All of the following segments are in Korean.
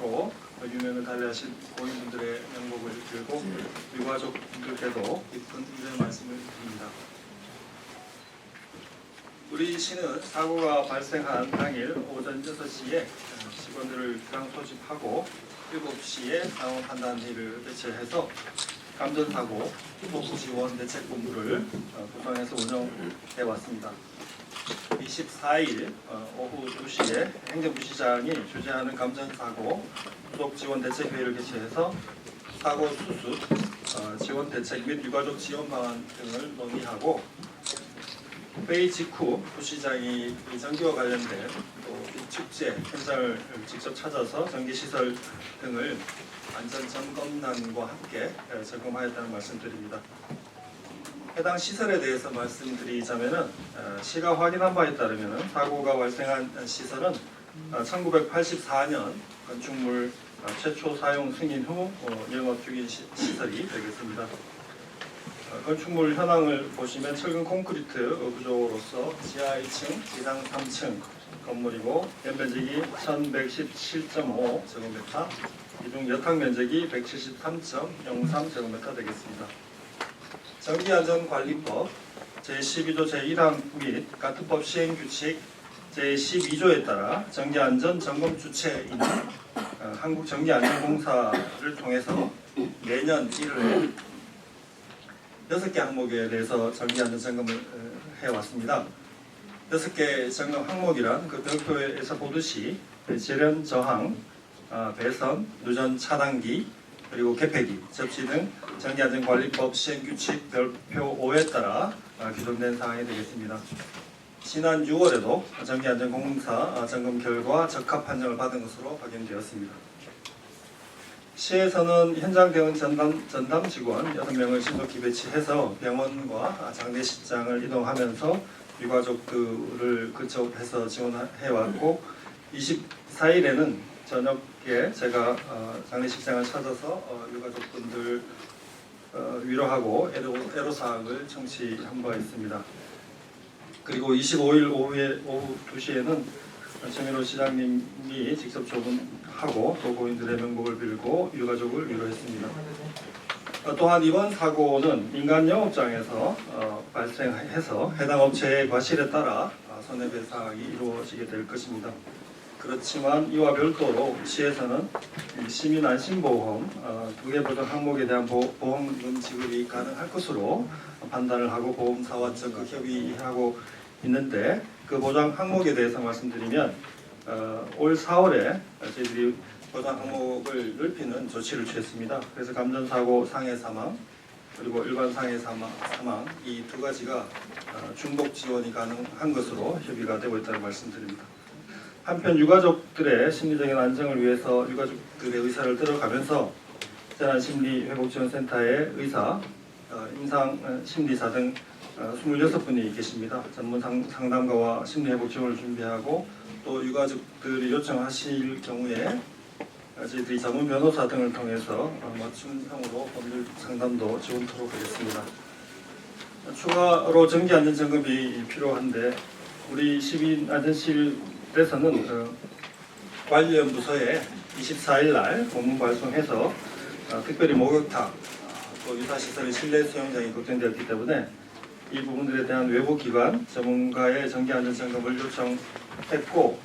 서로 유명을 달리하신 고인분들의 명복을 빌고 유가족분들께도 깊은 위로의 말씀을 드립니다. 우리 시는 사고가 발생한 당일 오전 6시에 직원들을 교량 소집하고 7시에 상황 판단 회의를 개최해서 감전사고 복구 지원 대책본부를 구성해서 운영해 왔습니다. 24일 오후 2시에 행정부시장이 주재하는 감전사고 후속 지원 대책회의를 개최해서 사고 수습, 지원 대책 및 유가족 지원 방안 등을 논의하고 회의 직후 부시장이 전기와 관련된 또 축제 현장을 직접 찾아서 전기시설 등을 안전점검단과 함께 점검하였다는 말씀드립니다. 해당 시설에 대해서 말씀드리자면 시가 확인한 바에 따르면 사고가 발생한 시설은 1984년 건축물 최초 사용 승인 후 영업 중인 시설이 되겠습니다. 건축물 현황을 보시면 철근 콘크리트 구조로서 지하 2층, 지상 3층 건물이고 연면적이 1117.5제곱미터, 이중 여탕 면적이 173.03제곱미터 되겠습니다. 전기안전관리법 제12조 제1항 및 같은 법 시행규칙 제12조에 따라 전기안전 점검 주체인 한국전기안전공사를 통해서 매년 1회 6개 항목에 대해서 전기안전 점검을 해왔습니다. 6개 점검 항목이란 그 별표에서 보듯이 재련 저항, 배선, 누전 차단기, 그리고 개폐기, 접시 등 전기안전관리법 시행규칙 별표 5에 따라 규정된 사항이 되겠습니다. 지난 6월에도 전기안전공사 점검 결과 적합 판정을 받은 것으로 확인되었습니다. 시에서는 현장 대응 전담 직원 6명을 신속히 배치해서 병원과 장례식장을 이동하면서 유가족들을 근접해서 지원해왔고 24일에는 저녁에 제가 장례식장을 찾아서 유가족분들 위로하고 애로사항을 청취한 바 있습니다. 그리고 25일 오후 2시에는 정현호 시장님이 직접 조문하고 또 고인들의 명복을 빌고 유가족을 위로했습니다. 또한 이번 사고는 민간 영업장에서 발생해서 해당 업체의 과실에 따라 손해배상이 이루어지게 될 것입니다. 그렇지만 이와 별도로 시에서는 시민안심보험 2개 보장 항목에 대한 보험금 지급이 가능할 것으로 판단을 하고 보험사와 적극 협의하고 있는데, 그 보장 항목에 대해서 말씀드리면 올 4월에 저희들이 보장 항목을 넓히는 조치를 취했습니다. 그래서 감전사고 상해 사망 그리고 일반 상해 사망 이 두 가지가 중복 지원이 가능한 것으로 협의가 되고 있다는 말씀드립니다. 한편 유가족들의 심리적인 안정을 위해서 유가족들의 의사를 들어가면서 재난심리회복지원센터의 의사, 임상심리사 등 26분이 계십니다. 전문 상담가와 심리회복 지원을 준비하고 또 유가족들이 요청하실 경우에 저희들이 전문 변호사 등을 통해서 맞춤형으로 법률 상담도 지원토록 하겠습니다. 추가로 전기안전점검이 필요한데 우리 시민안전실에서는 관련 부서에 24일 날 공문 발송해서 특별히 목욕탕, 또 유사시설의 실내 수영장이 걱정되었기 때문에 이 부분들에 대한 외부 기관 전문가의 전기안전점검을 요청했고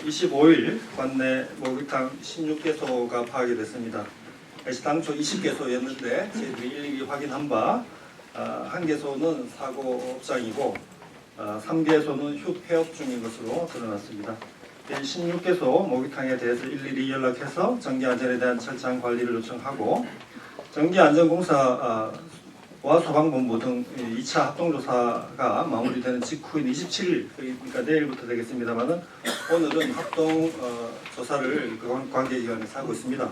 25일 관내 목욕탕 16개소가 파악이 됐습니다. 당초 20개소였는데 저희들이 일일이 확인한 바 1개소는 사고업장이고 3개소는 폐업 중인 것으로 드러났습니다. 16개소 목욕탕에 대해서 일일이 연락해서 전기안전에 대한 철저한 관리를 요청하고 전기안전공사와 소방본부 등 2차 합동조사가 마무리되는 직후인 27일, 그러니까 내일부터 되겠습니다만은 오늘은 합동조사를 관계기관에서 하고 있습니다.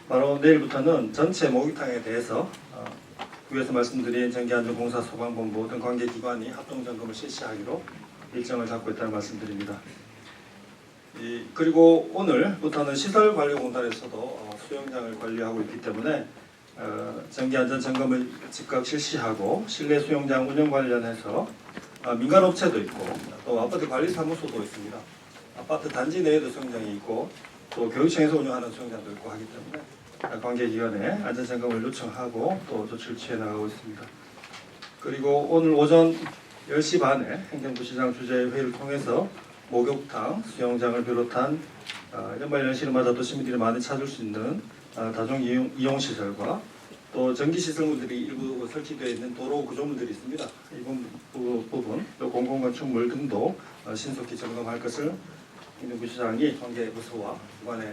바로 내일부터는 전체 목욕탕에 대해서 위에서 말씀드린 전기안전공사, 소방본부 등 관계기관이 합동점검을 실시하기로 일정을 잡고 있다는 말씀드립니다. 그리고 오늘부터는 시설관리공단에서도 수영장을 관리하고 있기 때문에 전기안전점검을 즉각 실시하고 실내 수영장 운영 관련해서 민간업체도 있고 또 아파트 관리사무소도 있습니다. 아파트 단지 내에도 수영장이 있고 또 교육청에서 운영하는 수영장도 있고 하기 때문에 관계기관에 안전점검을 요청하고 또 조치를 취해 나가고 있습니다. 그리고 오늘 오전 10시 반에 행정부시장 주재 회의를 통해서 목욕탕, 수영장을 비롯한 연말연시를 맞아 또 시민들이 많이 찾을 수 있는 다중 이용시설과 또 전기시설물들이 일부 설치되어 있는 도로 구조물들이 있습니다. 이 부분, 또 공공건축물 등도 신속히 점검할 것을 행정부시장이 관계부서와 기관에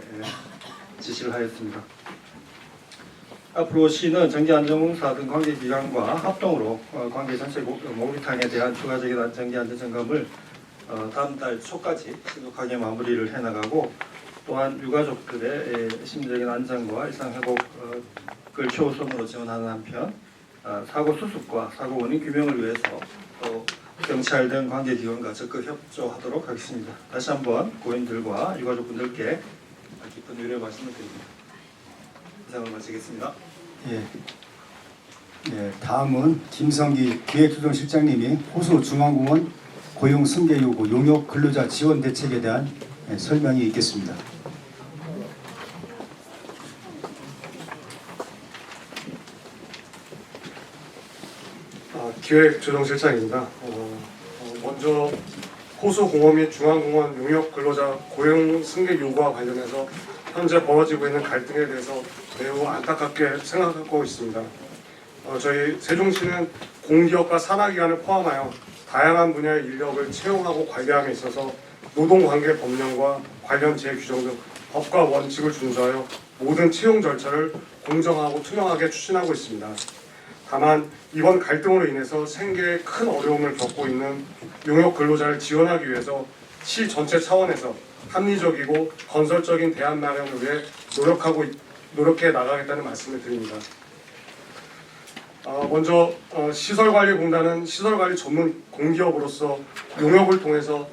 지시를 하였습니다. 앞으로 시는 전기안전공사 등 관계기관과 합동으로 관계 전체 목욕탕에 대한 추가적인 전기안전점검을 다음 달 초까지 신속하게 마무리를 해나가고 또한 유가족들의 심리적인 안전과 일상회복을 최우선으로 지원하는 한편 사고 수습과 사고 원인 규명을 위해서 또 경찰 등 관계기관과 적극 협조하도록 하겠습니다. 다시 한번 고인들과 유가족분들께 깊은 위로의 말씀을 드립니다. 이상을 마치겠습니다. 다음은 김성기 기획조정실장님이 호수중앙공원 고용 승계 요구 용역 근로자 지원 대책에 대한 설명이 있겠습니다. 기획조정실장입니다. 먼저 호수공원 및 중앙공원 용역 근로자 고용 승계 요구와 관련해서 현재 벌어지고 있는 갈등에 대해서 매우 안타깝게 생각하고 있습니다. 저희 세종시는 공기업과 산하기관을 포함하여 다양한 분야의 인력을 채용하고 관리함에 있어서 노동관계 법령과 관련 제규정 등 법과 원칙을 준수하여 모든 채용 절차를 공정하고 투명하게 추진하고 있습니다. 다만 이번 갈등으로 인해서 생계에 큰 어려움을 겪고 있는 용역 근로자를 지원하기 위해서 시 전체 차원에서 합리적이고 건설적인 대안 마련을 위해 노력해 나가겠다는 말씀을 드립니다. 먼저 시설관리공단은 시설관리 전문 공기업으로서 용역을 통해서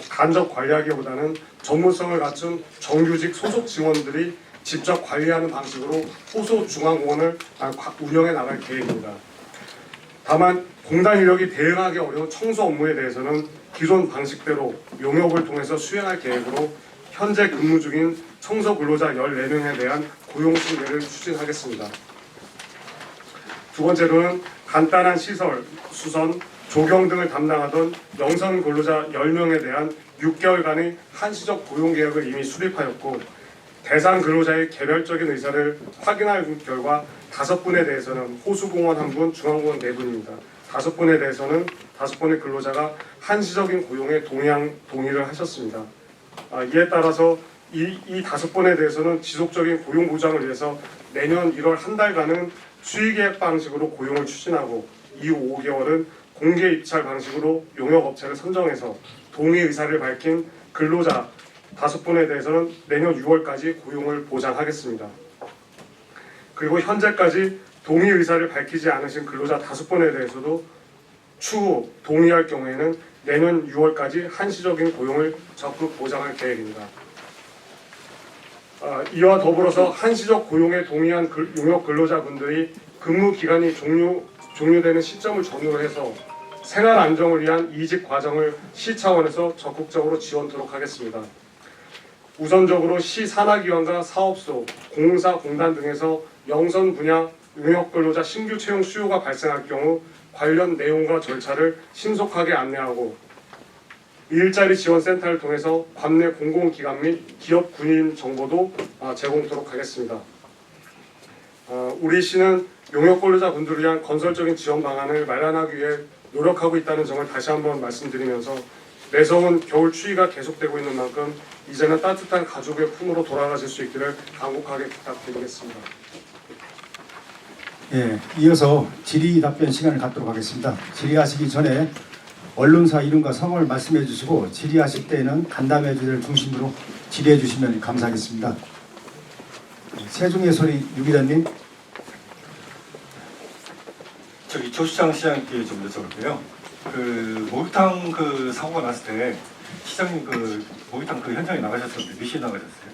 간접 관리하기보다는 전문성을 갖춘 정규직 소속 직원들이 직접 관리하는 방식으로 호수중앙공원을 운영해 나갈 계획입니다. 다만 공단 인력이 대응하기 어려운 청소 업무에 대해서는 기존 방식대로 용역을 통해서 수행할 계획으로 현재 근무 중인 청소 근로자 14명에 대한 고용 승계를 추진하겠습니다. 두 번째로는 간단한 시설, 수선, 조경 등을 담당하던 영선 근로자 10명에 대한 6개월간의 한시적 고용 계약을 이미 수립하였고 대상 근로자의 개별적인 의사를 확인할 결과 5분에 대해서는 호수공원 1분, 중앙공원 4분입니다. 5분에 대해서는 5분의 근로자가 한시적인 고용에 동의를 하셨습니다. 이에 따라서 이 5분에 대해서는 지속적인 고용 보장을 위해서 내년 1월 한 달간은 수의계약 방식으로 고용을 추진하고 이후 5개월은 공개 입찰 방식으로 용역업체를 선정해서 동의 의사를 밝힌 근로자 5분에 대해서는 내년 6월까지 고용을 보장하겠습니다. 그리고 현재까지 동의 의사를 밝히지 않으신 근로자 5분에 대해서도 추후 동의할 경우에는 내년 6월까지 한시적인 고용을 적극 보장할 계획입니다. 이와 더불어서 한시적 고용에 동의한 용역 근로자분들이 근무 기간이 종료되는 시점을 전후로 해서 생활 안정을 위한 이직 과정을 시 차원에서 적극적으로 지원토록 하겠습니다. 우선적으로 시 산하기관과 사업소, 공사, 공단 등에서 영선 분야 용역 근로자 신규 채용 수요가 발생할 경우 관련 내용과 절차를 신속하게 안내하고 일자리 지원센터를 통해서 관내 공공기관 및 기업 군인 정보도 제공토록 하겠습니다. 우리 시는 용역 근로자 분들을 위한 건설적인 지원 방안을 마련하기 위해 노력하고 있다는 점을 다시 한번 말씀드리면서 매서운 겨울 추위가 계속되고 있는 만큼 이제는 따뜻한 가족의 품으로 돌아가실 수 있기를 간곡하게 부탁드리겠습니다. 이어서 질의 답변 시간을 갖도록 하겠습니다. 질의하시기 전에 언론사 이름과 성을 말씀해 주시고 질의하실 때에는 간담회 주제를 중심으로 질의해 주시면 감사하겠습니다. 세종의 소리 유기자님. 저기 조시장 시장님께 좀 여쭤볼게요. 그 목욕탕 그 사고가 났을 때 시장님 그 목욕탕 그 현장에 나가셨었는데 몇 시에 나가셨어요?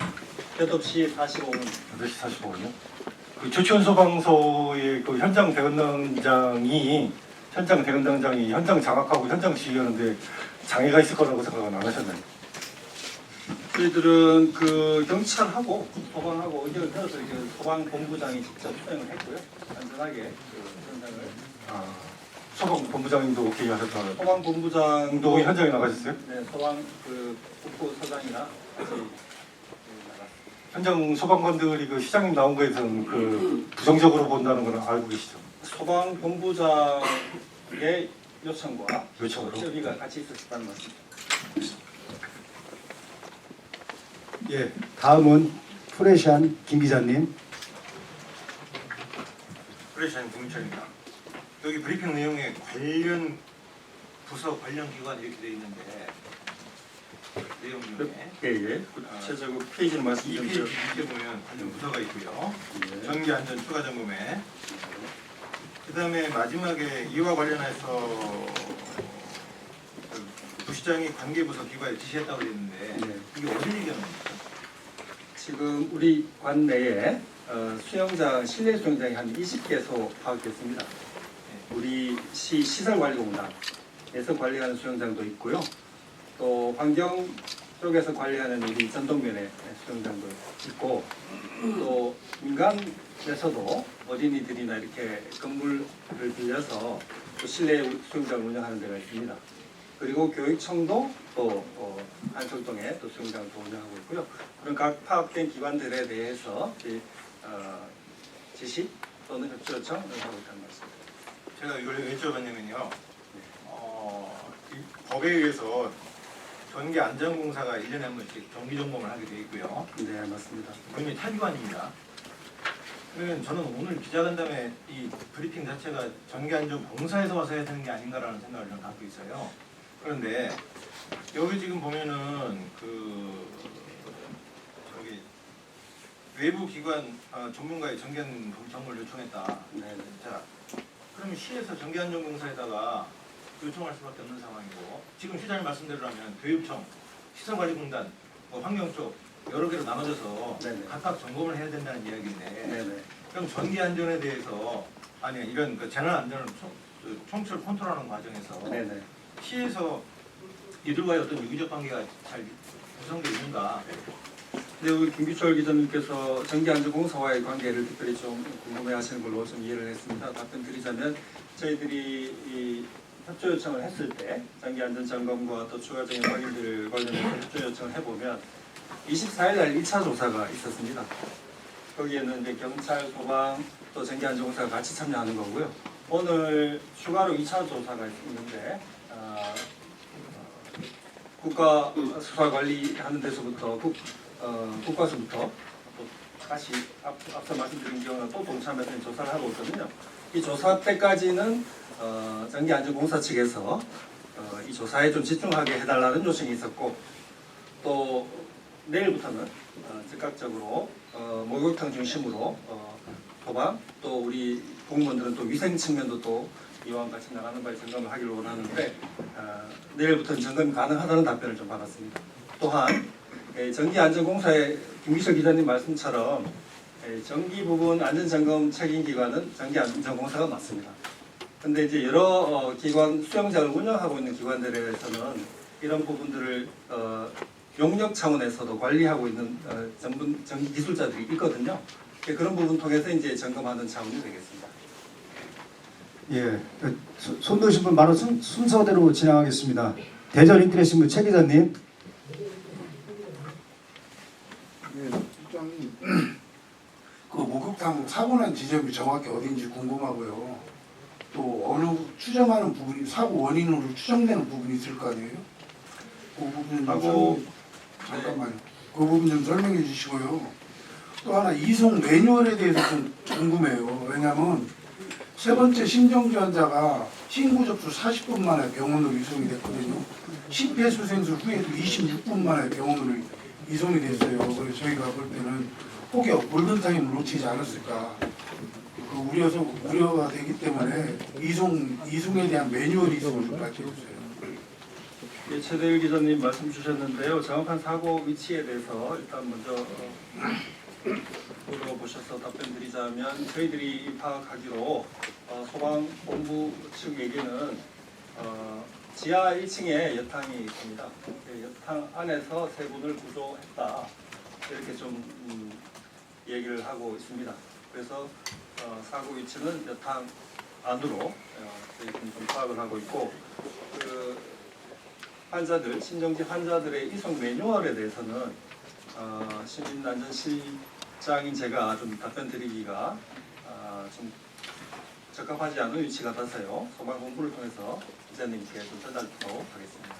8시 45분. 8시 45분이요? 그 조치원 소방서의 그 현장 대검단장이 현장 장악하고 현장 지휘하는데 장애가 있을 거라고 생각은 안 하셨나요? 저희들은 그 경찰하고 소방하고 의견을 들어서 이렇게 소방본부장이 직접 수행을 했고요. 안전하게 그 현장을. 소방본부장님도 개의하셨다고요? 소방본부장도 또 현장에 나가셨어요? 네, 소방 그 국부서장이나 같이 나갔습니다. 현장 소방관들이 그 시장님 나온 거에 대해서는 그 부정적으로 본다는 걸 알고 계시죠? 소방본부장의 요청과 요청으로? 협의가 같이 있었다는 말씀입니다. 예, 다음은 프레시안 김 기자님. 프레시안 국민철입니다. 여기 브리핑 내용에 관련 부서 관련 기관 이렇게 되어 있는데 내용 중에 예. 구체적으로 페이지를 말씀 좀 2페이지 주세요. 밑에 보면 관련 부서가 있고요. 예. 전기 안전 추가 점검에 그 다음에 마지막에 이와 관련해서 그 부시장이 관계부서 기관에 지시했다고 그랬는데 네. 이게 어딜 얘기하는 겁니까? 지금 우리 관 내에 수영장, 실내 수영장이 한 20개소 파악됐습니다. 우리 시설관리공단에서 관리하는 수영장도 있고요. 또 환경 쪽에서 관리하는 우리 전동면의 수영장도 있고, 또 민간에서도 어린이들이나 이렇게 건물을 빌려서 또 실내 수영장을 운영하는 데가 있습니다. 그리고 교육청도 또 한석동에 또 수영장을 또 운영하고 있고요. 그런 각 파악된 기관들에 대해서 지시 또는 협조 요청을 하고 있다는 말씀입니다. 제가 이걸 왜 여쭤봤냐면요. 이 법에 의해서 전기 안전공사가 1년에 한 번씩 정기 점검을 하게 되어 있고요. 네, 맞습니다. 분명히 탈기관입니다. 그러면 저는 오늘 기자간담회 이 브리핑 자체가 전기안전공사에서 와서 해야 되는 게 아닌가라는 생각을 좀 갖고 있어요. 그런데 여기 지금 보면은 저기 외부 기관 전문가의 전기안 점검을 요청했다. 네. 자, 그러면 시에서 전기안전공사에다가 요청할 수밖에 없는 상황이고 지금 시장님 말씀대로라면 교육청, 시설관리공단, 환경 쪽 여러 개로 나눠져서 네네. 각각 점검을 해야 된다는 이야기인데 네네. 그럼 전기안전에 대해서 이런 그 재난 안전을 총체를 컨트롤하는 과정에서 네네. 시에서 이들과의 어떤 유기적 관계가 잘 구성되어 있는가? 네, 우리 김규철 기자님께서 전기안전공사와의 관계를 특별히 좀 궁금해하시는 걸로 좀 이해를 했습니다. 답변 드리자면 저희들이 이 협조 요청을 했을 때 전기안전점검과 또 추가적인 확인들을 관련해서 협조 요청을 해보면 24일 날 2차 조사가 있었습니다. 거기에는 이제 경찰, 소방, 또 전기안전공사가 같이 참여하는 거고요. 오늘 추가로 2차 조사가 있는데 국가 수사 관리하는 데서부터 국과수부터 또 다시 앞서 말씀드린 경우는 또 동참해서 조사를 하고 있거든요. 이 조사 때까지는 전기안전공사 측에서 이 조사에 좀 집중하게 해달라는 요청이 있었고 또 내일부터는 즉각적으로 목욕탕 중심으로 소방 또 우리 공무원들은 또 위생 측면도 또 이와 같이 나가는 바에 점검을 하기로 원하는데 내일부터는 점검이 가능하다는 답변을 좀 받았습니다. 또한 전기안전공사의 김기철 기자님 말씀처럼 전기 부분 안전점검 책임기관은 전기안전공사가 맞습니다. 근데 이제 여러 기관 수영장을 운영하고 있는 기관들에서는 이런 부분들을 용역 차원에서도 관리하고 있는 전문 전기 기술자들이 있거든요. 그런 부분 통해서 이제 점검하는 차원이 되겠습니다. 예, 손 드신 분 바로 순서대로 진행하겠습니다. 대전 인터넷신문 최 기자님. 네, 실장님. 그 목욕탕 사고 난 지점이 정확히 어딘지 궁금하고요. 또 어느 추정하는 부분이 사고 원인으로 추정되는 부분이 있을 거 아니에요? 그 부분 좀 잠깐만요. 그 부분 좀 설명해 주시고요. 또 하나 이송 매뉴얼에 대해서 좀 궁금해요. 왜냐하면 세 번째 심정지환자가 신고 접수 40분 만에 병원으로 이송이 됐거든요. 심폐소생술 후에도 26분 만에 병원으로 이송이 됐어요. 그래서 저희가 볼 때는 혹여 골든타임을 놓치지 않았을까 그 우려가 되기 때문에 이송에 대한 매뉴얼이 있으면 좀 밝혀주세요. 예, 최대일 기자님 말씀 주셨는데요. 정확한 사고 위치에 대해서 일단 먼저 물어보셔서 답변 드리자면 저희들이 파악하기로 소방본부 측 얘기는 지하 1층에 여탕이 있습니다. 그 여탕 안에서 세 분을 구조했다 이렇게 좀 얘기를 하고 있습니다. 그래서 사고 위치는 여탕 안으로 저희는 좀 파악을 하고 있고 그 환자들 신정지 환자들의 이송 매뉴얼에 대해서는 시민안전실장인 제가 좀 답변 드리기가 좀 적합하지 않은 위치 같아서요. 소방 본부를 통해서 기자님께 좀 전달하도록 하겠습니다.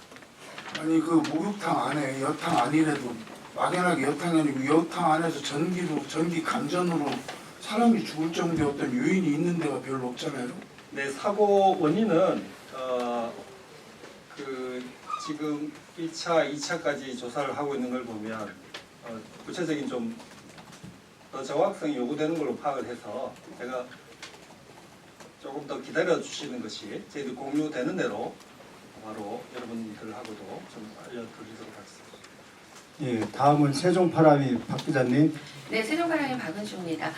아니 그 목욕탕 안에 여탕 아니래도 막연하게 여탕이 아니고 여탕 안에서 전기 감전으로 사람이 죽을 정도의 어떤 요인이 있는 데가 별로 없잖아요. 네, 사고 원인은 그 지금 1차, 2차까지 조사를 하고 있는 걸 보면 구체적인 좀 더 정확성이 요구되는 걸로 파악을 해서 제가 조금 더 기다려 주시는 것이 저희들 공유되는 대로 바로 여러분들하고도 좀 알려드리도록 하겠습니다. 예, 다음은 세종파라미 박 기자님. 네, 세종파라미 박은주입니다.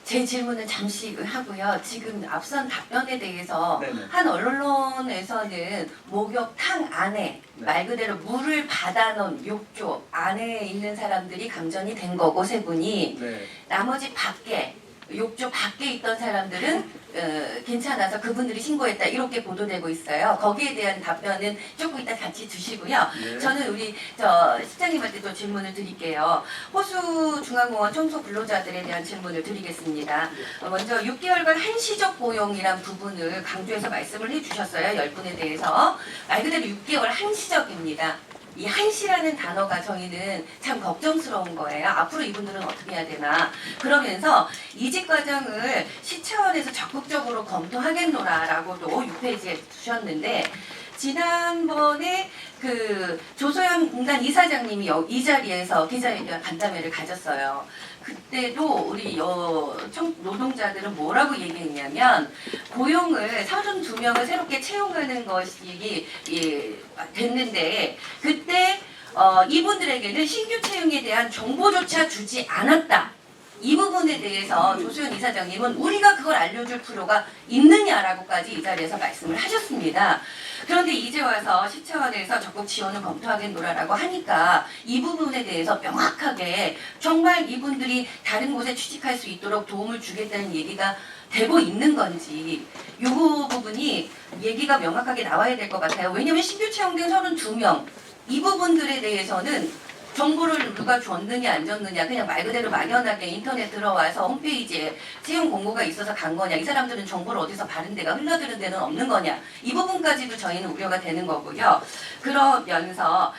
제 질문은 잠시 하고요. 지금 앞선 답변에 대해서 네네. 한 언론에서는 목욕탕 안에 네. 말 그대로 물을 받아놓은 욕조 안에 있는 사람들이 감전이 된 거고 세 분이 네. 나머지 밖에 욕조 밖에 있던 사람들은 괜찮아서 그분들이 신고했다 이렇게 보도되고 있어요. 거기에 대한 답변은 조금 이따 같이 주시고요. 네. 저는 우리 시장님한테 또 질문을 드릴게요. 호수중앙공원 청소 근로자들에 대한 질문을 드리겠습니다. 먼저 6개월간 한시적 고용이란 부분을 강조해서 말씀을 해주셨어요. 10분에 대해서. 말 그대로 6개월 한시적입니다. 이 한시라는 단어가 저희는 참 걱정스러운 거예요. 앞으로 이분들은 어떻게 해야 되나. 그러면서 이직 과정을 시 차원에서 적극적으로 검토하겠노라라고도 6페이지에 주셨는데 지난번에 그 조소연 공단 이사장님이 이 자리에서 기자회견 간담회를 가졌어요. 그때도 우리 노동자들은 뭐라고 얘기했냐면 고용을 32명을 새롭게 채용하는 것이 됐는데 그때 이분들에게는 신규 채용에 대한 정보조차 주지 않았다. 이 부분에 대해서 조수연 이사장님은 우리가 그걸 알려줄 필요가 있느냐라고까지 이 자리에서 말씀을 하셨습니다. 그런데 이제 와서 시차원에서 적극 지원을 검토하겠노라라고 하니까 이 부분에 대해서 명확하게 정말 이분들이 다른 곳에 취직할 수 있도록 도움을 주겠다는 얘기가 되고 있는 건지 이 부분이 얘기가 명확하게 나와야 될 것 같아요. 왜냐하면 신규 채용된 32명 이 부분들에 대해서는 정보를 누가 줬느냐 안 줬느냐 그냥 말 그대로 막연하게 인터넷 들어와서 홈페이지에 채용 공고가 있어서 간 거냐 이 사람들은 정보를 어디서 바른 데가 흘러드는 데는 없는 거냐 이 부분까지도 저희는 우려가 되는 거고요. 그러면서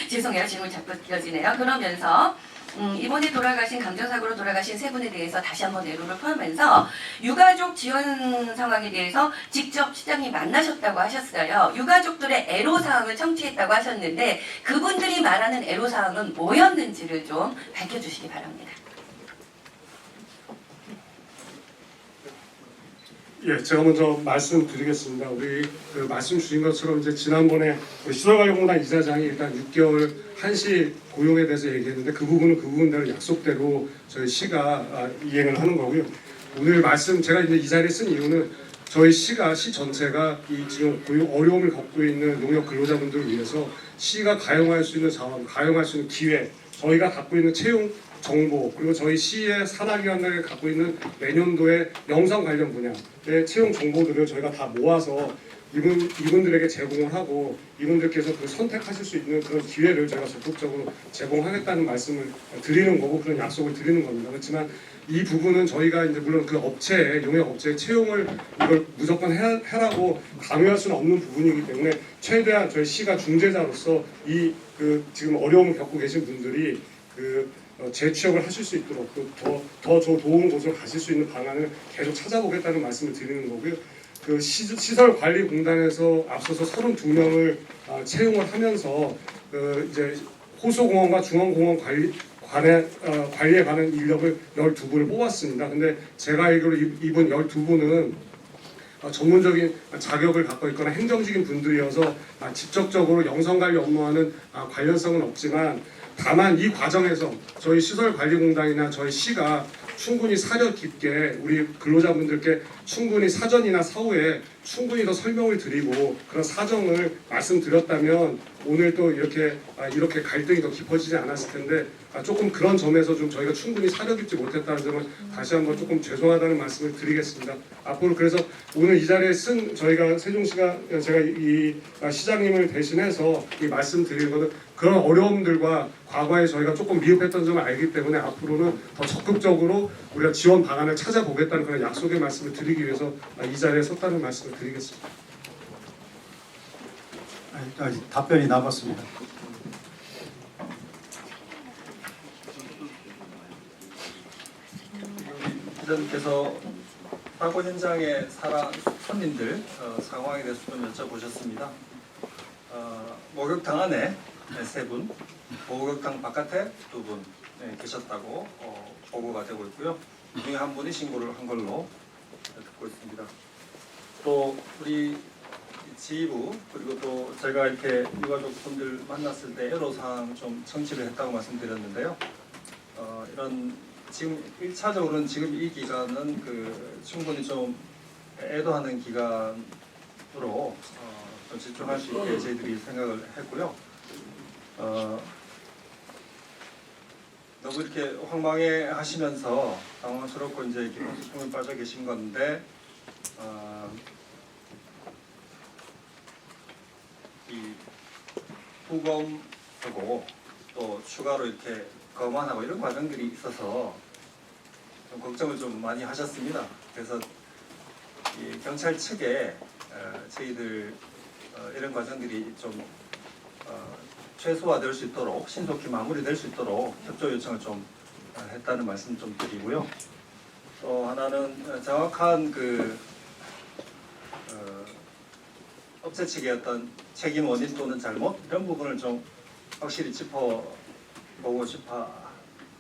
죄송해요 질문 자꾸 길어지네요. 그러면서 이번에 돌아가신 감전사고로 돌아가신 세 분에 대해서 다시 한번 애로를 표하면서 유가족 지원 상황에 대해서 직접 시장님 만나셨다고 하셨어요. 유가족들의 애로사항을 청취했다고 하셨는데 그분들이 말하는 애로사항은 뭐였는지를 좀 밝혀주시기 바랍니다. 예, 제가 먼저 말씀드리겠습니다. 우리 말씀 주신 것처럼 이제 지난번에 시설관리공단 이사장이 일단 6개월 한시 고용에 대해서 얘기했는데 그 부분은 그 부분대로 약속대로 저희 시가 이행을 하는 거고요. 오늘 말씀 제가 이제 이 자리에 쓴 이유는 저희 시 전체가 이 지금 어려움을 겪고 있는 농협 근로자분들을 위해서 시가 가용할 수 있는 자원, 가용할 수 있는 기회, 저희가 갖고 있는 채용 정보 그리고 저희 시의 산하기관들이 갖고 있는 내년도의 영상 관련 분야의 채용 정보들을 저희가 다 모아서 이분들에게 제공을 하고 이분들께서 그 선택하실 수 있는 그런 기회를 저희가 적극적으로 제공하겠다는 말씀을 드리는 거고 그런 약속을 드리는 겁니다. 그렇지만 이 부분은 저희가 이제 물론 그 업체에 용역 업체에 채용을 이걸 무조건 해라고 강요할 수는 없는 부분이기 때문에 최대한 저희 시가 중재자로서 이 지금 어려움을 겪고 계신 분들이 재취업을 하실 수 있도록 더 좋은 곳으로 가실 수 있는 방안을 계속 찾아보겠다는 말씀을 드리는 거고요. 시설관리공단에서 앞서서 32명을 채용을 하면서 이제 호수공원과 중앙공원 관리에 관한 인력을 12분을 뽑았습니다. 근데 제가 알기로 이분 12분은 전문적인 자격을 갖고 있거나 행정직인 분들이어서 직접적으로 영상관리 업무와는 관련성은 없지만 다만 이 과정에서 저희 시설관리공단이나 저희 시가 충분히 사려 깊게 우리 근로자분들께 충분히 사전이나 사후에 충분히 더 설명을 드리고 그런 사정을 말씀드렸다면 오늘 또 이렇게 갈등이 더 깊어지지 않았을 텐데 조금 그런 점에서 좀 저희가 충분히 사려 깊지 못했다는 점을 다시 한번 조금 죄송하다는 말씀을 드리겠습니다. 앞으로 그래서 오늘 이 자리에 쓴 저희가 세종시가 제가 이 시장님을 대신해서 이 말씀드리는 것은 그런 어려움들과 과거에 저희가 조금 미흡했던 점을 알기 때문에 앞으로는 더 적극적으로 우리가 지원 방안을 찾아보겠다는 그런 약속의 말씀을 드리기 위해서 이 자리에 섰다는 말씀을 드리겠습니다. 아직 답변이 남았습니다. 기자님께서 사고 현장의 손님들 상황에 대해서 좀 여쭤보셨습니다. 목욕탕 안에 3분, 목욕탕 바깥에 2분 계셨다고 보고가 되고 있고요. 이 중에 한 분이 신고를 한 걸로 듣고 있습니다. 또 우리 지휘부 그리고 또 제가 이렇게 유가족분들 만났을 때 애로사항 좀 청취를 했다고 말씀드렸는데요. 이런 지금 1차적으로는 지금 이 기간은 충분히 좀 애도하는 기간으로 좀 집중할 수 있게 저희들이 생각을 했고요. 너무 이렇게 황망해 하시면서 당황스럽고 이제 깊은 수품에 빠져 계신 건데 이 부검하고 또 추가로 이렇게 검안하고 이런 과정들이 있어서 좀 걱정을 좀 많이 하셨습니다. 그래서 이 경찰 측에 저희들 이런 과정들이 좀 최소화될 수 있도록 신속히 마무리될 수 있도록 협조 요청을 좀 했다는 말씀 좀 드리고요. 또 하나는 정확한 업체 측의 어떤 책임 원인 또는 잘못 이런 부분을 좀 확실히 짚어보고 싶어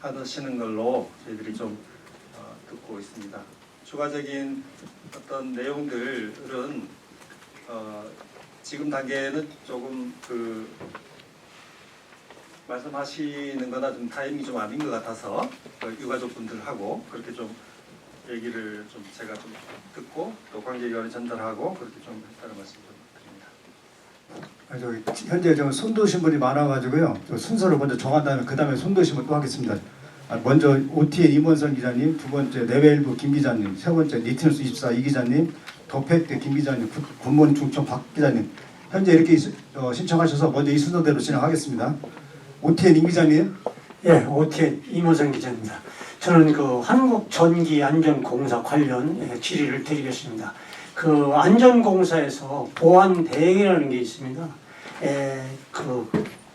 하시는 걸로 저희들이 좀 듣고 있습니다. 추가적인 어떤 내용들은 지금 단계는 조금 말씀하시는 거나 좀 타이밍이 좀 아닌 것 같아서 유가족분들하고 그렇게 좀 얘기를 좀 제가 좀 듣고 또 관계기관에 전달하고 그렇게 좀 했다는 말씀 좀 드립니다. 현재 좀 손도신 분이 많아가지고요. 순서를 먼저 정한 다음에 그 다음에 손도심을 또 하겠습니다. 먼저 OTN 임원선 기자님, 두 번째 내외일부 김 기자님, 세 번째 니트뉴스 24 이 기자님, 더팩트 김 기자님, 굿모닝 충청 박 기자님. 현재 이렇게 신청하셔서 먼저 이 순서대로 진행하겠습니다. OTN 임 기자님. 예, OTN 임원선 기자입니다. 저는 한국전기안전공사 관련 질의를 드리겠습니다. 안전공사에서 보안 대행이라는 게 있습니다.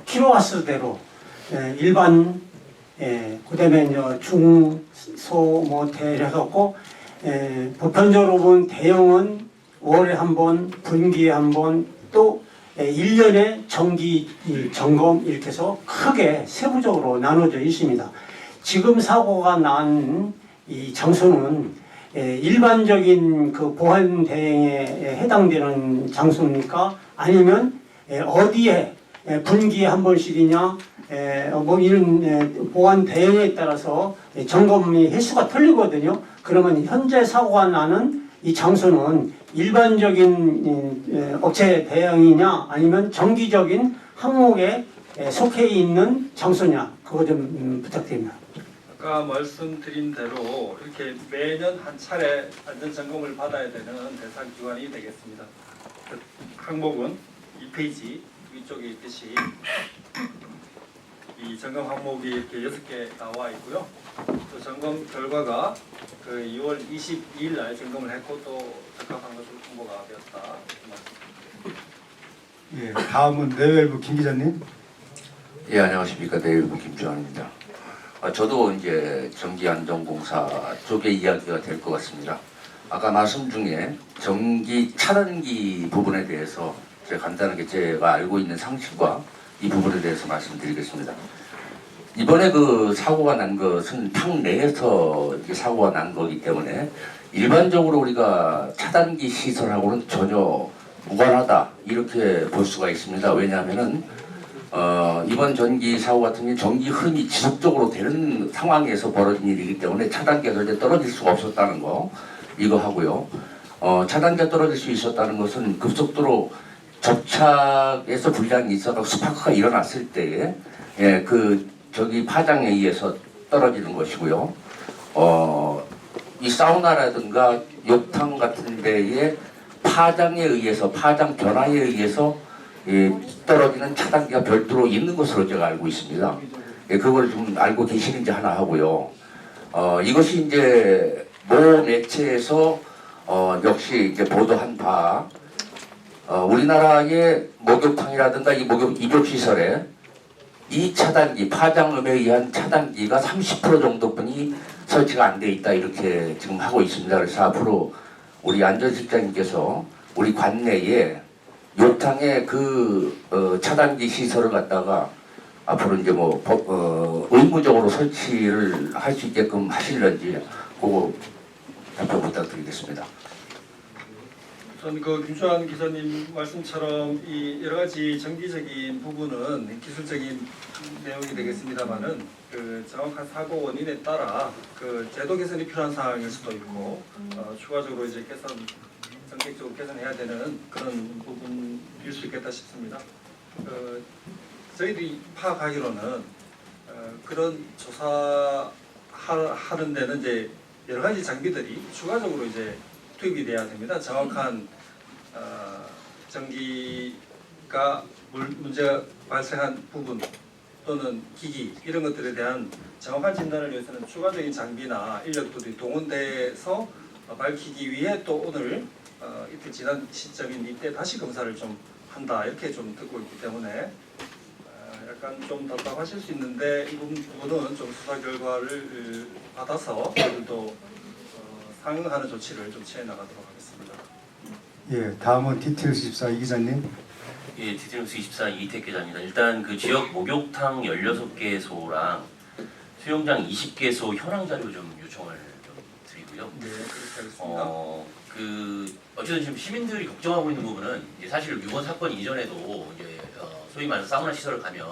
킬로와트대로 일반 그다음에 중, 소, 대해갖고 보편적으로 본 대형은 월에 한 번, 분기에 한 번, 또 1년에 정기 점검 이렇게 해서 크게 세부적으로 나눠져 있습니다. 지금 사고가 난 이 장소는 일반적인 보안 대행에 해당되는 장소입니까? 아니면 어디에 분기에 한 번씩이냐? 이런 보안 대행에 따라서 점검이 횟수가 틀리거든요. 그러면 현재 사고가 나는 이 장소는 일반적인 업체 대행이냐 아니면 정기적인 항목에 속해 있는 장소냐 그거 좀 부탁드립니다. 아까 말씀드린 대로 이렇게 매년 한 차례 안전점검을 받아야 되는 대상 기관이 되겠습니다. 항목은 2페이지 위쪽에 있듯이 이 점검 항목이 이렇게 6개 나와 있고요. 또 점검 결과가 2월 22일 날 점검을 했고 또 적합한 것으로 통보가 되었다. 예, 다음은 내외일부 김 기자님. 예, 안녕하십니까. 내외일부 김주환입니다. 저도 이제 전기안전공사 쪽의 이야기가 될 것 같습니다. 아까 말씀 중에 전기 차단기 부분에 대해서 제가 간단하게 제가 알고 있는 상식과 이 부분에 대해서 말씀드리겠습니다. 이번에 사고가 난 것은 탕 내에서 사고가 난 거기 때문에 일반적으로 우리가 차단기 시설하고는 전혀 무관하다 이렇게 볼 수가 있습니다. 왜냐하면은 이번 전기 사고 같은 경우 전기 흐름이 지속적으로 되는 상황에서 벌어진 일이기 때문에 차단기가 절대 떨어질 수가 없었다는 거 이거 하고요. 차단기가 떨어질 수 있었다는 것은 급속도로 접착에서 불량이 있어서 스파크가 일어났을 때에 저기 파장에 의해서 떨어지는 것이고요. 이 사우나라든가 욕탕 같은 데에 파장에 의해서 파장 변화에 의해서 떨어지는 차단기가 별도로 있는 것으로 제가 알고 있습니다. 그걸 좀 알고 계시는지 하나 하고요. 이것이 이제 모 매체에서 역시 이제 보도한 바 우리나라의 목욕탕이라든가 이 목욕 입욕시설에 이 차단기, 파장음에 의한 차단기가 30% 정도뿐이 설치가 안 돼 있다 이렇게 지금 하고 있습니다. 그래서 앞으로 우리 안전실장님께서 우리 관내에 욕탕에 차단기 시설을 갖다가 앞으로 이제 의무적으로 설치를 할 수 있게끔 하실런지 그거 답변 부탁드리겠습니다. 전 김주환 기자님 말씀처럼 이 여러 가지 정기적인 부분은 기술적인 내용이 되겠습니다만은 정확한 사고 원인에 따라 제도 개선이 필요한 상황일 수도 있고 추가적으로 이제 정책적으로 개선해야 되는 그런 부분일 수 있겠다 싶습니다. 저희들이 파악하기로는 그런 조사하는 데는 이제 여러 가지 장비들이 추가적으로 이제 투입이 돼야 됩니다. 정확한 전기가 문제가 발생한 부분 또는 기기 이런 것들에 대한 정확한 진단을 위해서는 추가적인 장비나 인력들이 동원돼서 밝히기 위해 또 오늘 이때 지난 시점인 이때 다시 검사를 좀 한다 이렇게 좀 듣고 있기 때문에 약간 좀 답답하실 수 있는데 이 부분은 좀 수사 결과를 받아서 저희들도 상응하는 조치를 좀 취해 나가도록 하겠습니다. 예, 다음은 디테일스 24 이 기자님. 예, 디테일스 24 이택 기자입니다. 일단 그 지역 목욕탕 16개소랑 수영장 20개소 현황 자료 좀 요청을 좀 드리고요. 네, 그렇게 하겠습니다. 어쨌든 지금 시민들이 걱정하고 있는 부분은 이제 사실 이번 사건 이전에도 이제 소위 말해서 사우나 시설을 가면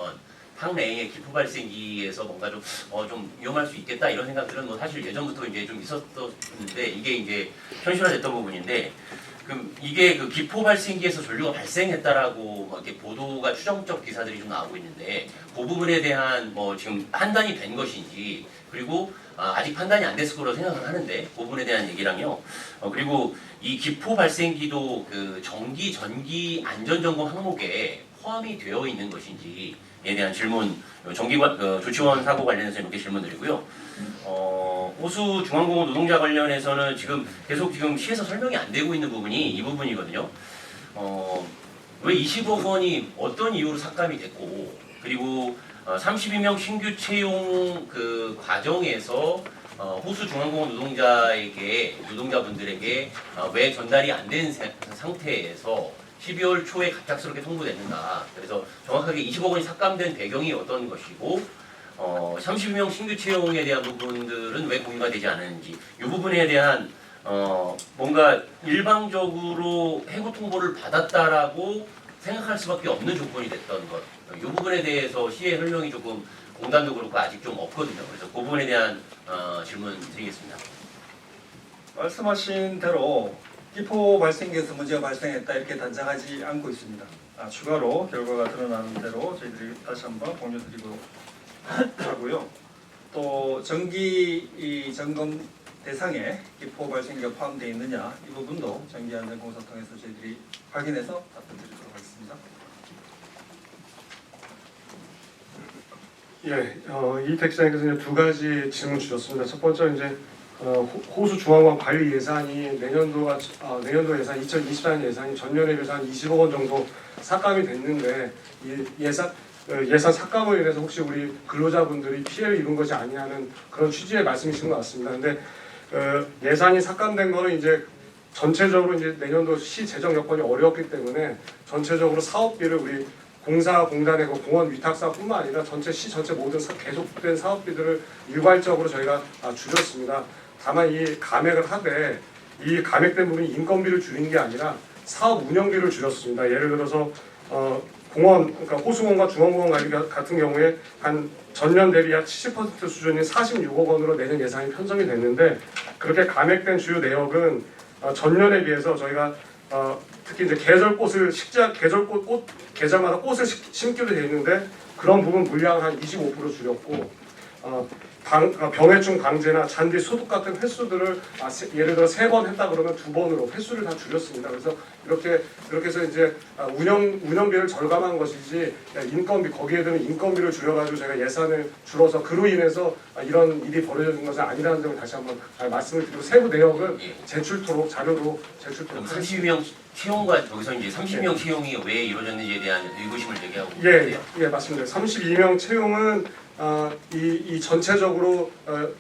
탕 내에 기포 발생기에서 뭔가 좀 위험할 수 있겠다 이런 생각들은 뭐 사실 예전부터 이제 좀 있었었는데 이게 이제 현실화됐던 부분인데 이게 그 기포 발생기에서 전류가 발생했다라고 막 이렇게 보도가 추정적 기사들이 좀 나오고 있는데 그 부분에 대한 뭐 지금 판단이 된 것인지 그리고 아직 판단이 안 됐을 거라고 생각을 하는데 그 부분에 대한 얘기랑요. 그리고 이 기포 발생기도 그 전기 안전점검 항목에 포함이 되어 있는 것인지에 대한 질문, 조치원 사고 관련해서 이렇게 질문드리고요. 호수중앙공원 노동자 관련해서는 계속 시에서 설명이 안 되고 있는 부분이 이 부분이거든요. 왜 20억 원이 어떤 이유로 삭감이 됐고, 그리고 32명 신규 채용 그 과정에서 호수중앙공원 노동자분들에게 왜 전달이 안 된 상태에서 12월 초에 갑작스럽게 통보됐는가. 그래서 정확하게 20억 원이 삭감된 배경이 어떤 것이고 32명 신규 채용에 대한 부분들은 왜 공유가 되지 않았는지 이 부분에 대한 뭔가 일방적으로 해고 통보를 받았다라고 생각할 수밖에 없는 조건이 됐던 것. 이 부분에 대해서 시의 설명이 조금 공단도 그렇고 아직 좀 없거든요. 그래서 그 부분에 대한 질문 드리겠습니다. 말씀하신 대로 기포 발생기에서 문제가 발생했다 이렇게 단정하지 않고 있습니다. 추가로 결과가 드러나는 대로 저희들이 다시 한번 공유드리고 하고요. 또 정기 점검 대상에 기포 발생기가 포함되어 있느냐 이 부분도 정기안전공사 통해서 저희들이 확인해서 답변드리도록 하겠습니다. 예, 이택 기자님께서 두 가지 질문 주셨습니다. 첫 번째 이제 호수중앙관 관리 예산이 내년도 예산 2024년 예산이 전년에 비해서 한 20억 원 정도 삭감이 됐는데 이 예산 삭감을 인해서 혹시 우리 근로자분들이 피해를 입은 것이 아니냐는 그런 취지의 말씀이신 것 같습니다. 근데 예산이 삭감된 거는 이제 전체적으로 이제 내년도 시 재정 여건이 어렵기 때문에 전체적으로 사업비를 우리 공사공단의 공원 위탁사뿐만 아니라 시 전체 모든 계속된 사업비들을 일괄적으로 저희가 줄였습니다. 다만 이 감액을 하되 이 감액된 부분이 인건비를 줄인 게 아니라 사업 운영비를 줄였습니다. 예를 들어서 공원, 그러니까 호수공원과 중앙공원 관리 같은 경우에 한 전년 대비 약 70% 수준인 46억 원으로 내년 예산이 편성이 됐는데 그렇게 감액된 주요 내역은 전년에 비해서 저희가 특히 이제 계절꽃을 계절꽃 계절마다 꽃을 심기로 되어 있는데 그런 부분 물량 한 25% 줄였고 병해충 방제나 잔디 소독 같은 횟수들을 예를 들어 3번 했다 그러면 2번으로 횟수를 다 줄였습니다. 그래서 이렇게 해서 이제 운영비를 절감한 것이지 인건비 거기에 드는 인건비를 줄여가지고 제가 예산을 줄어서 그로 인해서 이런 일이 벌어진 것은 아니라는 점을 다시 한번 말씀을 드리고 세부 내역은 제출토록 자료로 제출토록 그럼 하겠습니다. 32명 채용과 여기서 이제 30명 채용이 왜 이루어졌는지에 대한 의구심을 제기하고 예, 맞습니다. 32명 채용은 이 전체적으로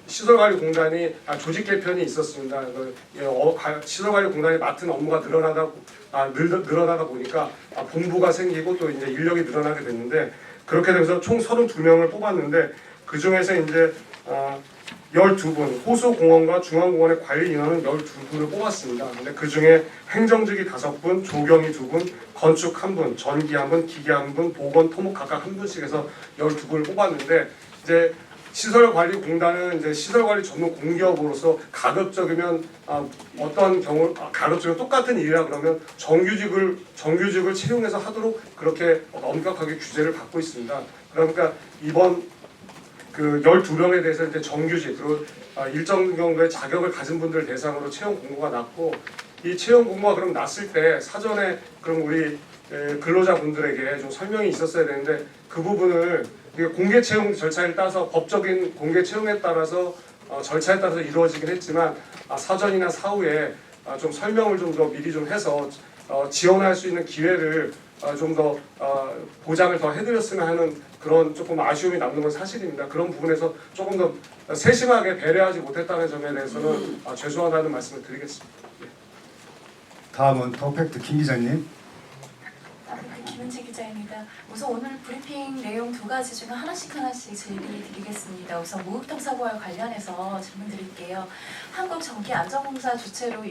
시설관리공단이 조직 개편이 있었습니다. 시설관리공단이 맡은 업무가 늘어나다 보니까 본부가 생기고 또 이제 인력이 늘어나게 됐는데 그렇게 되면서 총 32명을 뽑았는데 그 중에서 이제 12분, 호수공원과 중앙공원의 관리 인원은 12분을 뽑았습니다. 근데 그 중에 행정직이 5분, 조경이 2분, 건축 1분, 전기 1분, 기계 1분, 보건, 토목 각각 1분씩 해서 12분을 뽑았는데 이제 시설관리공단은 이제 시설관리 전문 공기업으로서 가급적이면 어떤 경우 가급적이면 똑같은 일이라 그러면 정규직을 채용해서 하도록 그렇게 엄격하게 규제를 받고 있습니다. 그러니까 이번 그 12명에 대해서 이제 정규직 그리고 일정 정도의 자격을 가진 분들 대상으로 채용 공고가 났고 이 채용 공고가 그럼 났을 때 사전에 그럼 우리 근로자분들에게 좀 설명이 있었어야 되는데 그 부분을 공개 채용 절차를 따서 법적인 공개 채용에 따라서 절차에 따라서 이루어지긴 했지만 사전이나 사후에 좀 설명을 좀 더 미리 좀 해서 지원할 수 있는 기회를 좀 더 보장을 더 해드렸으면 하는 그런 조금 아쉬움이 남는 건 사실입니다. 그런 부분에서 조금 더 세심하게 배려하지 못했다는 점에 대해서는 죄송하다는 말씀을 드리겠습니다. 다음은 더 팩트 김 기자님. 김은지 기자입니다. 우선 오늘 브리핑 내용 2가지 중에 하나씩 질의드리겠습니다. 우선 목욕탕 사고와 관련해서 질문드릴게요. 한국전기안전공사 주최로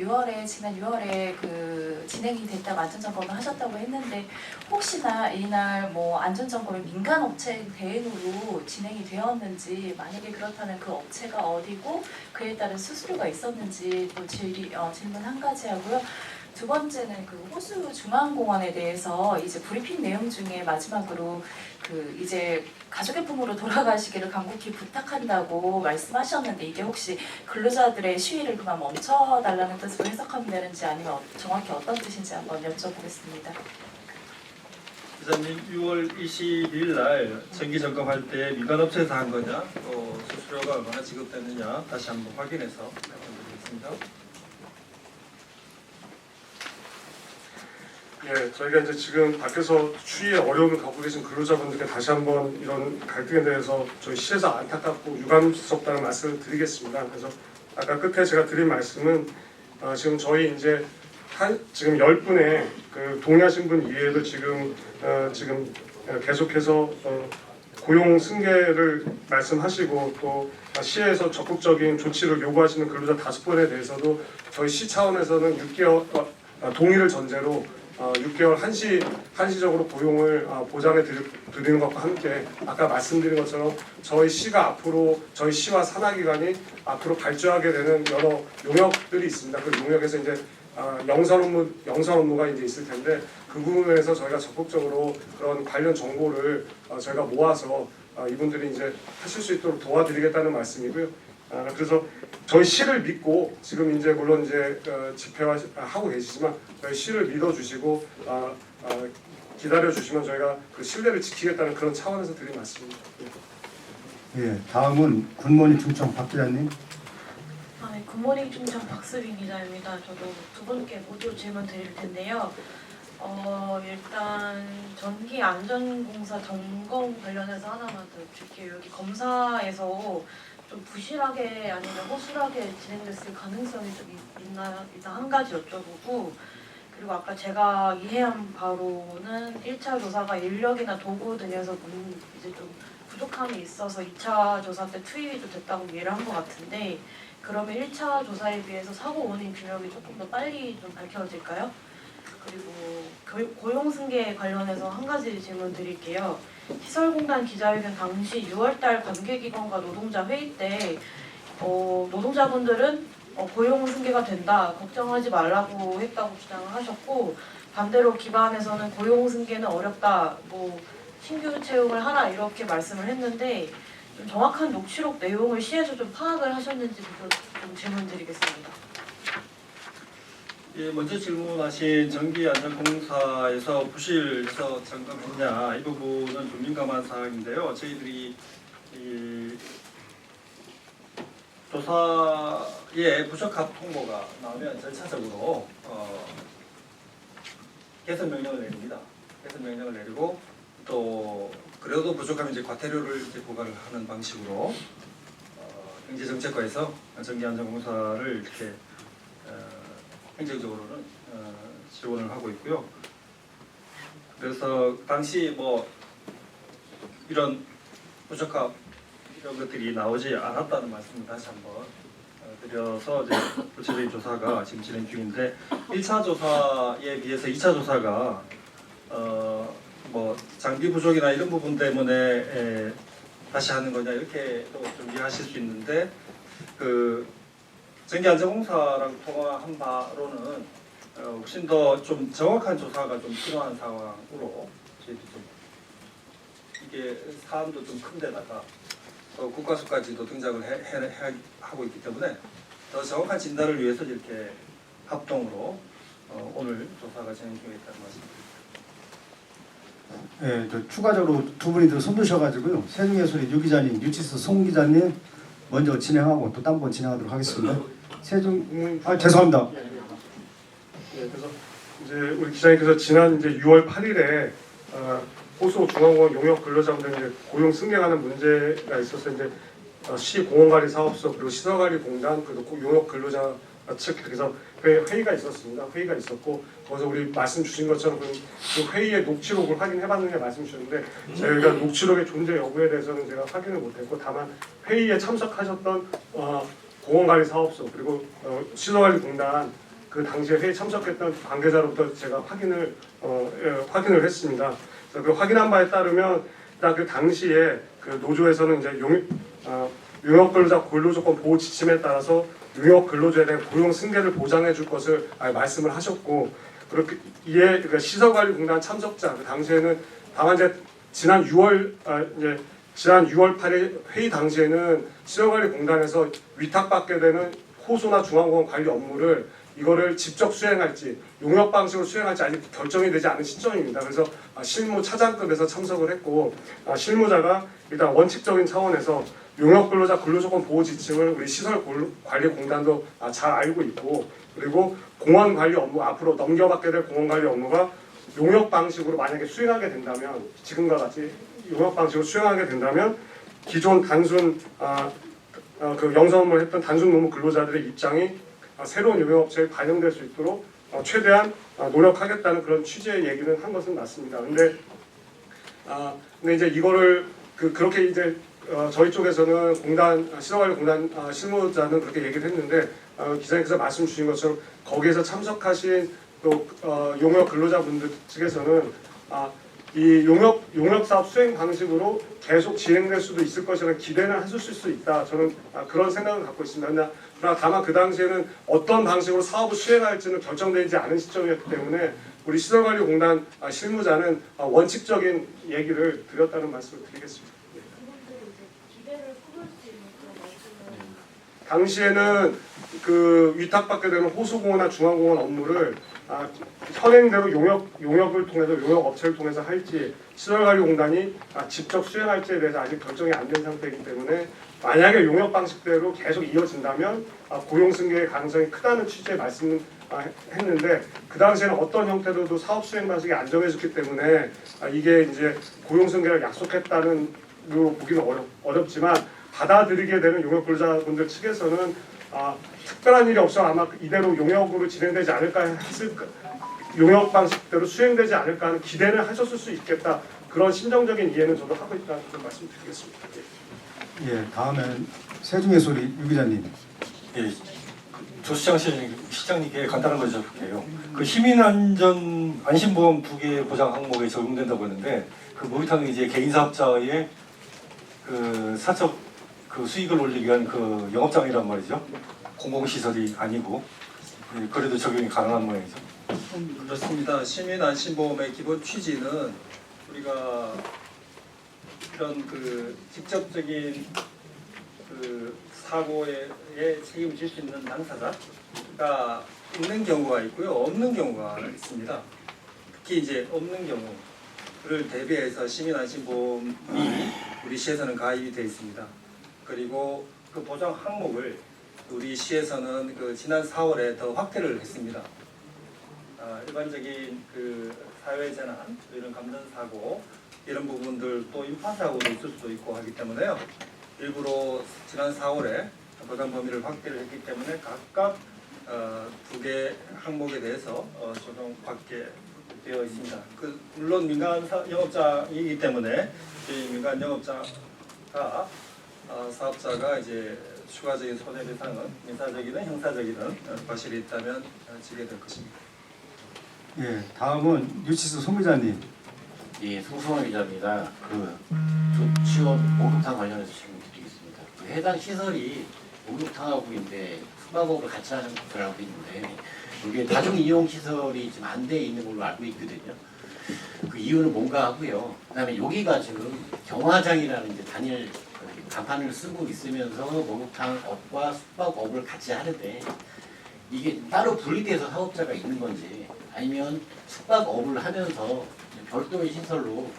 지난 6월에 그 진행이 됐다고 안전점검을 하셨다고 했는데 혹시나 이날 뭐 안전점검이 민간업체 대행으로 진행이 되었는지 만약에 그렇다면 그 업체가 어디고 그에 따른 수수료가 있었는지 또 질문 한 가지 하고요. 두 번째는 그 호수 중앙공원에 대해서 이제 브리핑 내용 중에 마지막으로 그 이제 가족의 품으로 돌아가시기를 간곡히 부탁한다고 말씀하셨는데 이게 혹시 근로자들의 시위를 그만 멈춰달라는 뜻으로 해석하면 되는지 아니면 정확히 어떤 뜻인지 한번 여쭤보겠습니다. 기자님 6월 22일 날 정기 점검할 때 민간업체에서 한 거냐 또 수수료가 얼마나 지급됐느냐 다시 한번 확인해서 말씀드리겠습니다. 예, 저희가 이제 지금 밖에서 추위에 어려움을 겪고 계신 근로자분들께 다시 한번 이런 갈등에 대해서 저희 시에서 안타깝고 유감스럽다는 말씀을 드리겠습니다. 그래서 아까 끝에 제가 드린 말씀은 지금 저희 이제 지금 10분의 그 동의하신 분 이외에도 지금 계속해서 고용 승계를 말씀하시고 또 시에서 적극적인 조치를 요구하시는 근로자 5분에 대해서도 저희 시 차원에서는 6개월 동의를 전제로 6개월 한시적으로 고용을 보장해 드리는 것과 함께 아까 말씀드린 것처럼 저희 시가 앞으로 저희 시와 산하기관이 앞으로 발주하게 되는 여러 용역들이 있습니다. 그 용역에서 이제 영선 업무가 이제 있을 텐데 그 부분에서 저희가 적극적으로 그런 관련 정보를 저희가 모아서 이분들이 이제 하실 수 있도록 도와드리겠다는 말씀이고요. 그래서 저희 시를 믿고 지금 이제 물론 이제 집회하고 계시지만 저희 시를 믿어주시고 기다려 주시면 저희가 그 신뢰를 지키겠다는 그런 차원에서 드린 말씀입니다. 예, 다음은 굿모닝 충청 박 기자님. 네, 굿모닝 충청 박수빈 기자입니다. 저도 두 분께 모두 질문 드릴 텐데요. 일단 전기안전공사 점검 관련해서 하나만 더 드릴게요. 여기 검사에서 좀 부실하게 아니면 허술하게 진행됐을 가능성이 좀 있나 일단 한 가지 여쭤보고 그리고 아까 제가 이해한 바로는 1차 조사가 인력이나 도구 등에서 이제 좀 부족함이 있어서 2차 조사 때 투입이 좀 됐다고 이해를 한 것 같은데 그러면 1차 조사에 비해서 사고 원인 규명이 조금 더 빨리 좀 밝혀질까요? 그리고 고용 승계 관련해서 한 가지 질문 드릴게요. 시설공단 기자회견 당시 6월달 관계기관과 노동자 회의 때 노동자분들은 고용 승계가 된다, 걱정하지 말라고 했다고 주장을 하셨고, 반대로 기반에서는 고용 승계는 어렵다, 뭐 신규 채용을 하라 이렇게 말씀을 했는데 좀 정확한 녹취록 내용을 시에서 좀 파악을 하셨는지부터 좀 질문드리겠습니다. 예, 먼저 질문하신 전기안전공사에서 부실해서 점검했냐 이 부분은 좀 민감한 사항인데요. 저희들이 이 조사에 부적합 통보가 나오면 절차적으로 개선 명령을 내립니다. 개선 명령을 내리고 또 그래도 부족하면 이제 과태료를 이제 부과를 하는 방식으로 경제정책과에서 전기안전공사를 이렇게 행정적으로는 지원을 하고 있고요. 그래서 당시 뭐 이런 부적합 이런 것들이 나오지 않았다는 말씀을 다시 한번 드려서 이제 구체적인 조사가 지금 진행 중인데 1차 조사에 비해서 2차 조사가 뭐 장비 부족이나 이런 부분 때문에 다시 하는 거냐 이렇게도 좀 이해하실 수 있는데 그 전기안전공사랑 통화한 바로는 훨씬 더 좀 정확한 조사가 좀 필요한 상황으로 저희도 좀 이게 사안도 좀 큰데다가 국가수까지도 등장을 하고 있기 때문에 더 정확한 진단을 위해서 이렇게 합동으로 오늘 조사가 진행 중에 있다는 말씀드립니다. 예, 저 추가적으로 두 분이 더 손드셔가지고요. 세종예술의 유 기자님, 뉴치스 송 기자님 먼저 진행하고 또 딴 번 진행하도록 하겠습니다. 죄송합니다. 네, 그래서 이제 우리 기자님께서 지난 이제 6월 8일에 호수 중앙공원 용역 근로자분들 이제 고용 승계하는 문제가 있어서 이제 시 공원관리 사업소 그리고 시설관리공단 그리고 용역 근로자 측 그래서 회의가 있었습니다. 회의가 있었고 거기서 우리 말씀 주신 것처럼 그 회의의 녹취록을 확인해봤느냐 말씀 주셨는데 저희가 녹취록의 존재 여부에 대해서는 제가 확인을 못했고 다만 회의에 참석하셨던 공원관리사업소 그리고 시설관리공단 그 당시에 회의 참석했던 관계자로부터 제가 확인을 했습니다. 그래서 그 확인한 바에 따르면 일단 그 당시에 그 노조에서는 이제 용역 근로자 근로 조건 보호 지침에 따라서 용역 근로자에 대한 고용 승계를 보장해 줄 것을 말씀을 하셨고 그렇게 이에 그러니까 시설관리공단 참석자 그 당시에는 다만 이제 지난 6월 8일 회의 당시에는 시설관리공단에서 위탁받게 되는 호수나 중앙공원 관리 업무를 이거를 직접 수행할지 용역 방식으로 수행할지 아직 결정이 되지 않은 시점입니다. 그래서 실무 차장급에서 참석을 했고 실무자가 일단 원칙적인 차원에서 용역 근로자 근로조건 보호 지침을 우리 시설관리공단도 잘 알고 있고 그리고 공원 관리 업무 앞으로 넘겨받게 될 공원 관리 업무가 용역 방식으로 만약에 수행하게 된다면 지금과 같이 용역 방식으로 수행하게 된다면 기존 단순 그 영서 업무를 했던 단순 노무 근로자들의 입장이 새로운 용역업체에 반영될 수 있도록 최대한 노력하겠다는 그런 취지의 얘기는 한 것은 맞습니다. 근데 이제 이거를 그렇게 이제 저희 쪽에서는 시설관리공단 실무자는 그렇게 얘기를 했는데 기자님께서 말씀 주신 것처럼 거기에서 참석하신 또 용역 근로자분들 측에서는 이 용역 사업 수행 방식으로 계속 진행될 수도 있을 것이라는 기대는 하실 수 있다. 저는 그런 생각을 갖고 있습니다. 그러나 다만 그 당시에는 어떤 방식으로 사업을 수행할지는 결정되지 않은 시점이었기 때문에 우리 시설관리공단 실무자는 원칙적인 얘기를 드렸다는 말씀을 드리겠습니다. 당시에는 그 위탁받게 되는 호수공원이나 중앙공원 업무를 현행대로 용역을 통해서 용역업체를 통해서 할지 시설관리공단이 직접 수행할지에 대해서 아직 결정이 안 된 상태이기 때문에 만약에 용역 방식대로 계속 이어진다면 고용 승계의 가능성이 크다는 취지의 말씀을 했는데 그 당시에는 어떤 형태로도 사업 수행 방식이 안 정해졌기 때문에 이게 이제 고용 승계를 약속했다는 로 보기는 어렵지만 받아들이게 되는 용역 근로자분들 측에서는 특별한 일이 없어 아마 이대로 용역으로 진행되지 않을까 용역 방식대로 수행되지 않을까 하는 기대는 하셨을 수 있겠다. 그런 심정적인 이해는 저도 하고 있다는 말씀드리겠습니다. 예, 다음은 세종예술의 유 기자님. 예, 조시장 시장님께 간단한 거 여쭤볼게요. 그 시민안전 안심보험 2개 보장 항목에 적용된다고 했는데 그 목욕탕은 이제 개인 사업자의 그 사적 그 수익을 올리기 위한 그 영업장이란 말이죠. 공공시설이 아니고 그래도 적용이 가능한 모양이죠. 그렇습니다. 시민안심보험의 기본 취지는 우리가 이런 그 직접적인 그 사고에 책임질 수 있는 당사자가 있는 경우가 있고요, 없는 경우가 있습니다. 특히 이제 없는 경우를 대비해서 시민안심보험이 우리 시에서는 가입이 되어 있습니다. 그리고 그 보장 항목을 우리 시에서는 그 지난 4월에 더 확대를 했습니다. 일반적인 그 사회재난, 이런 감전사고 이런 부분들 또 인파사고도 있을 수도 있고 하기 때문에요. 일부러 지난 4월에 보장 범위를 확대를 했기 때문에 각각 2개 항목에 대해서 적용받게 되어 있습니다. 물론 민간 영업자이기 때문에 이 민간 영업자가 사업자가 이제 추가적인 손해배상은 민사적이든 형사적이든 과실이 있다면 지게 될 것입니다. 예, 다음은 뉴시스 소무자님. 예, 송승환 기자입니다. 조치원 목욕탕 관련해서 질문 드리겠습니다. 해당 시설이 목욕탕하고인데 숙박업을 같이 하는 곳이라고 있는데 이게 다중 이용 시설이 지금 안 돼 있는 걸로 알고 있거든요. 그 이유는 뭔가 하고요. 그다음에 여기가 지금 경화장이라는 이제 단일 간판을 쓰고 있으면서 목욕탕업과 숙박업을 같이 하는데 이게 따로 분리돼서 사업자가 있는 건지 아니면 숙박업을 하면서 별도의 시설로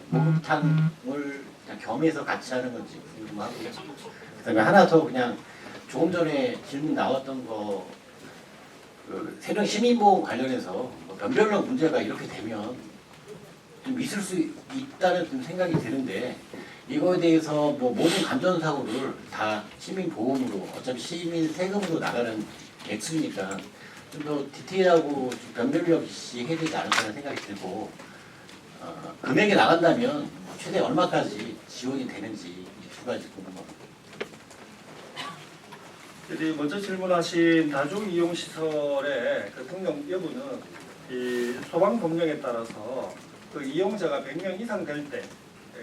목욕탕을 그냥 겸해서 같이 하는 건지 궁금하고요. 그다음에 하나 더 그냥 조금 전에 질문 나왔던 거 세령 시민보험 관련해서 변별력 문제가 이렇게 되면 좀 있을 수 있다는 좀 생각이 드는데 이거에 대해서 모든 감전사고를 다 시민보험으로 어차피 시민 세금으로 나가는 액수니까 좀 더 디테일하고 좀 변별력 있이 해야 되지 않을까라는 생각이 들고 금액이 나간다면 최대 얼마까지 지원이 되는지 이 2가지 궁금합니다. 먼저 질문하신 다중이용시설의 그 등록 여부는 이 소방법령에 따라서 그 이용자가 100명 이상 될 때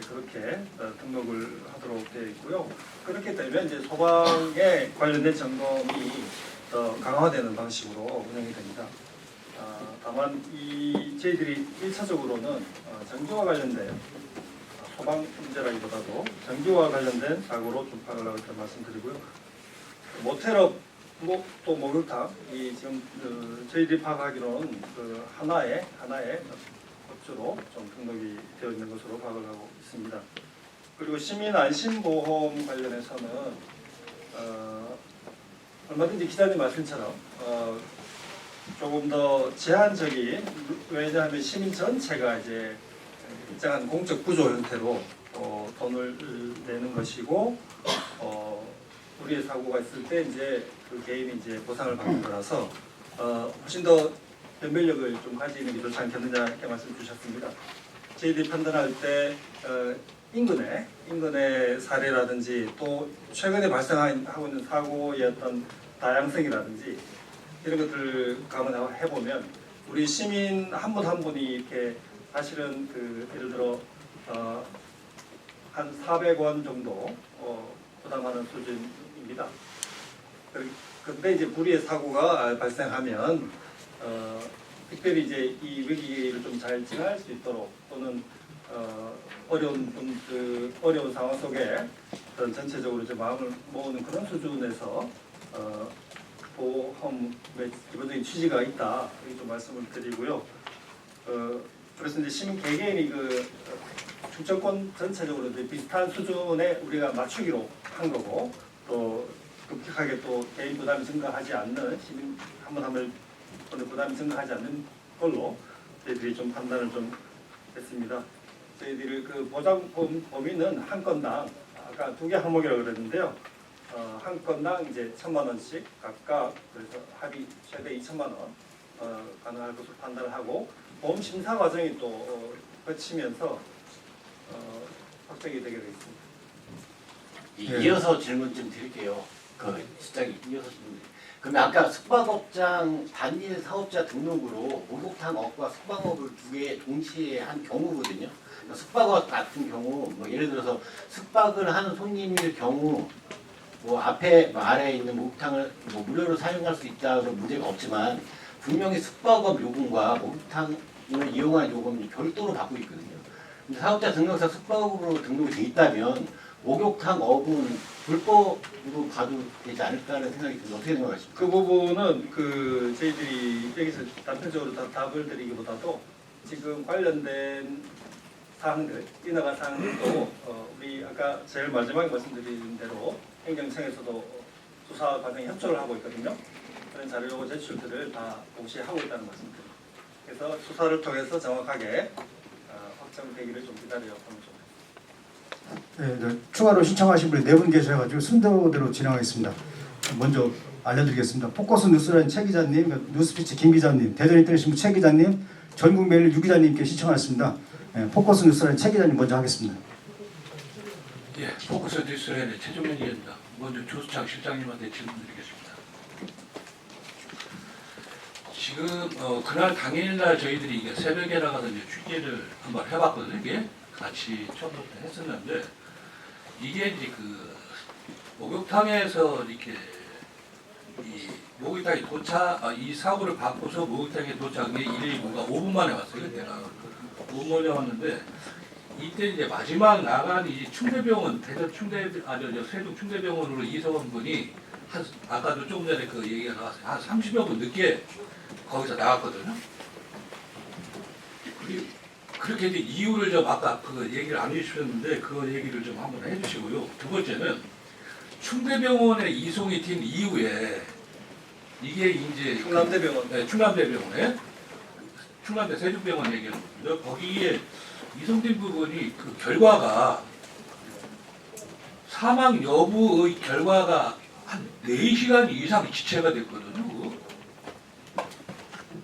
그렇게 등록을 하도록 되어 있고요. 그렇게 되면 이제 소방에 관련된 점검이 더 강화되는 방식으로 운영이 됩니다. 다만 저희들이 1차적으로는 전기와 관련된 소방 문제라기보다도 전기와 관련된 사고로 좀 파악을 하고 있다는 말씀드리고요. 모텔업 또 목욕탕 지금 저희들이 파악하기로는 그 하나의 업주로 좀 등록이 되어 있는 것으로 파악을 하고 있습니다. 그리고 시민안심보험 관련해서는 얼마든지 기자님 말씀처럼 조금 더 제한적인, 왜냐하면 시민 전체가 이제 일정한 공적 구조 형태로 돈을 내는 것이고 우리의 사고가 있을 때 이제 그 개인이 이제 보상을 받는 거라서 훨씬 더 변별력을 좀 가지는 게 좋지 않겠느냐 이렇게 말씀 주셨습니다. 저희들이 판단할 때 인근의 사례라든지 또 최근에 발생하고 있는 사고의 어떤 다양성이라든지 이런 것들을 감안해 보면 우리 시민 한 분 한 분이 이렇게 사실은 예를 들어 한 400원 정도 부담하는 수준입니다. 그런데 이제 불의의 사고가 발생하면 특별히 이제 이 위기를 좀 잘 지나갈 수 있도록 또는 어려운 상황 속에 전체적으로 이제 마음을 모으는 그런 수준에서 보험의 기본적인 취지가 있다 이렇게 좀 말씀을 드리고요. 그래서 이제 시민 개개인이 주정권 전체적으로 비슷한 수준에 우리가 맞추기로 한 거고 또 급격하게 또 개인 부담이 증가하지 않는 시민 한 분 한 분 부담이 증가하지 않는 걸로 저희들이 좀 판단을 좀 했습니다. 저희들이 그 보장 범위는 한 건당 아까 2개 항목이라고 그랬는데요. 한 건당 이제 1,000만 원씩 각각 그래서 합의 최대 2,000만 원 가능할 것으로 판단을 하고 보험 심사 과정이 또 거치면서 확정이 되게 되어 있습니다. 이어서 질문 좀 드릴게요. 시작이 이어서 질문. 그러면 아까 숙박업장 단일 사업자 등록으로 목욕탕업과 숙박업을 2개 동시에 한 경우거든요. 숙박업 같은 경우 예를 들어서 숙박을 하는 손님일 경우 뭐 앞에 말에 있는 목욕탕을 뭐 무료로 사용할 수 있다 그런 문제가 없지만 분명히 숙박업 요금과 목욕탕을 이용한 요금이 별도로 받고 있거든요. 근데 사업자 등록상 숙박업으로 등록이 돼 있다면 목욕탕 업은 불법으로 봐도 되지 않을까라는 생각이 듭니다. 어떻게 생각하십니까? 그 부분은 저희들이 여기서 단편적으로 답을 드리기보다도 지금 관련된 사항들, 인허가 사항들도 우리 아까 제일 마지막에 말씀드린 대로 행정청에서도 수사 과정에 협조를 하고 있거든요. 그런 자료 제출들을 다 동시에 하고 있다는 말씀드립니다. 그래서 수사를 통해서 정확하게 확정되기를 좀 기다려보면 좋겠습니다. 네, 추가로 신청하신 분이 4분 계셔가지고 순서대로 진행하겠습니다. 먼저 알려드리겠습니다. 포커스 뉴스라인 최 기자님, 뉴스피치 김 기자님, 대전 인터넷신문 최 기자님, 전국매일 유 기자님께 신청하셨습니다. 포커스 뉴스라인 최 기자님 먼저 하겠습니다. 예, 포커스 뉴스라인의 최종현 기자입니다. 먼저 조수창 실장님한테 질문드리겠습니다. 지금 그날 당일날 저희들이 이게 새벽에 나가서 이제 취재를 한번 해봤거든요. 이게 같이 처음부터 했었는데 이게 이제 그 목욕탕에서 이렇게 이 목욕탕에 이 사고를 받고서 목욕탕에 도착한 게 119가 5분 만에 왔어요. 내가 5분 만에 왔는데 이때 이제 마지막 나간 이 충대병원 대전 세종 충대병원으로 이송한 분이 아까도 조금 전에 그 얘기가 나왔어요. 한 30여 분 늦게 거기서 나왔거든요. 그렇게 이제 이유를 좀 아까 그 얘기를 안 해주셨는데 그 얘기를 좀 한번 해주시고요. 두 번째는 충대병원에 이송이 된 이후에 이게 이제 충남대병원, 네, 충남대병원에 충남대 세종병원 얘기하는 겁니다. 거기에 이송된 부분이 그 결과가 사망 여부의 결과가 한 4시간 이상 지체가 됐거든요.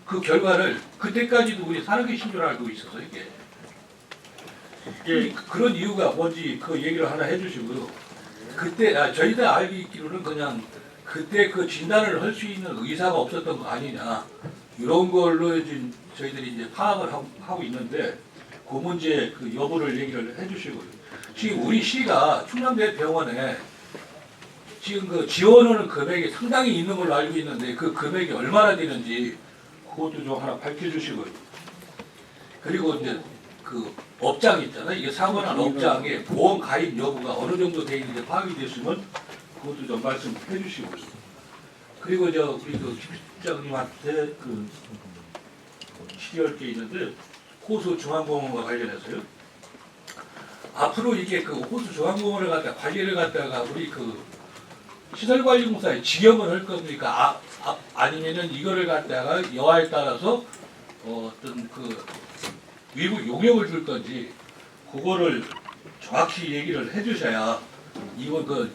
그 결과를 그때까지도 우리 살아계신 줄 알고 있어서 이게 그런 이유가 뭔지 그 얘기를 하나 해주시고요. 그때 저희들 알기로는 그냥 그때 그 진단을 할 수 있는 의사가 없었던 거 아니냐 이런 걸로 지금 저희들이 이제 파악을 하고 있는데 그 문제 그 여부를 얘기를 해주시고요. 지금 우리 시가 충남대병원에 지금 그 지원하는 금액이 상당히 있는 걸로 알고 있는데 그 금액이 얼마나 되는지 그것도 좀 하나 밝혀주시고요. 그리고 이제 그 업장 있잖아요. 이게 사고 난 업장에 보험 가입 여부가 어느 정도 돼 있는지 파악이 됐으면 그것도 좀 말씀해 주시고요. 그리고 우리 그 김실장님한테 그 질의할 게 있는데 호수 중앙공원과 관련해서요. 앞으로 이게 그 호수 중앙공원을 갖다 관리를 갖다가 우리 그 시설관리공사에 지정을 할 겁니까? 아니면은 이거를 갖다가 여하에 따라서 어떤 그 외부 용역을 줄 건지 그거를 정확히 얘기를 해주셔야 이번 그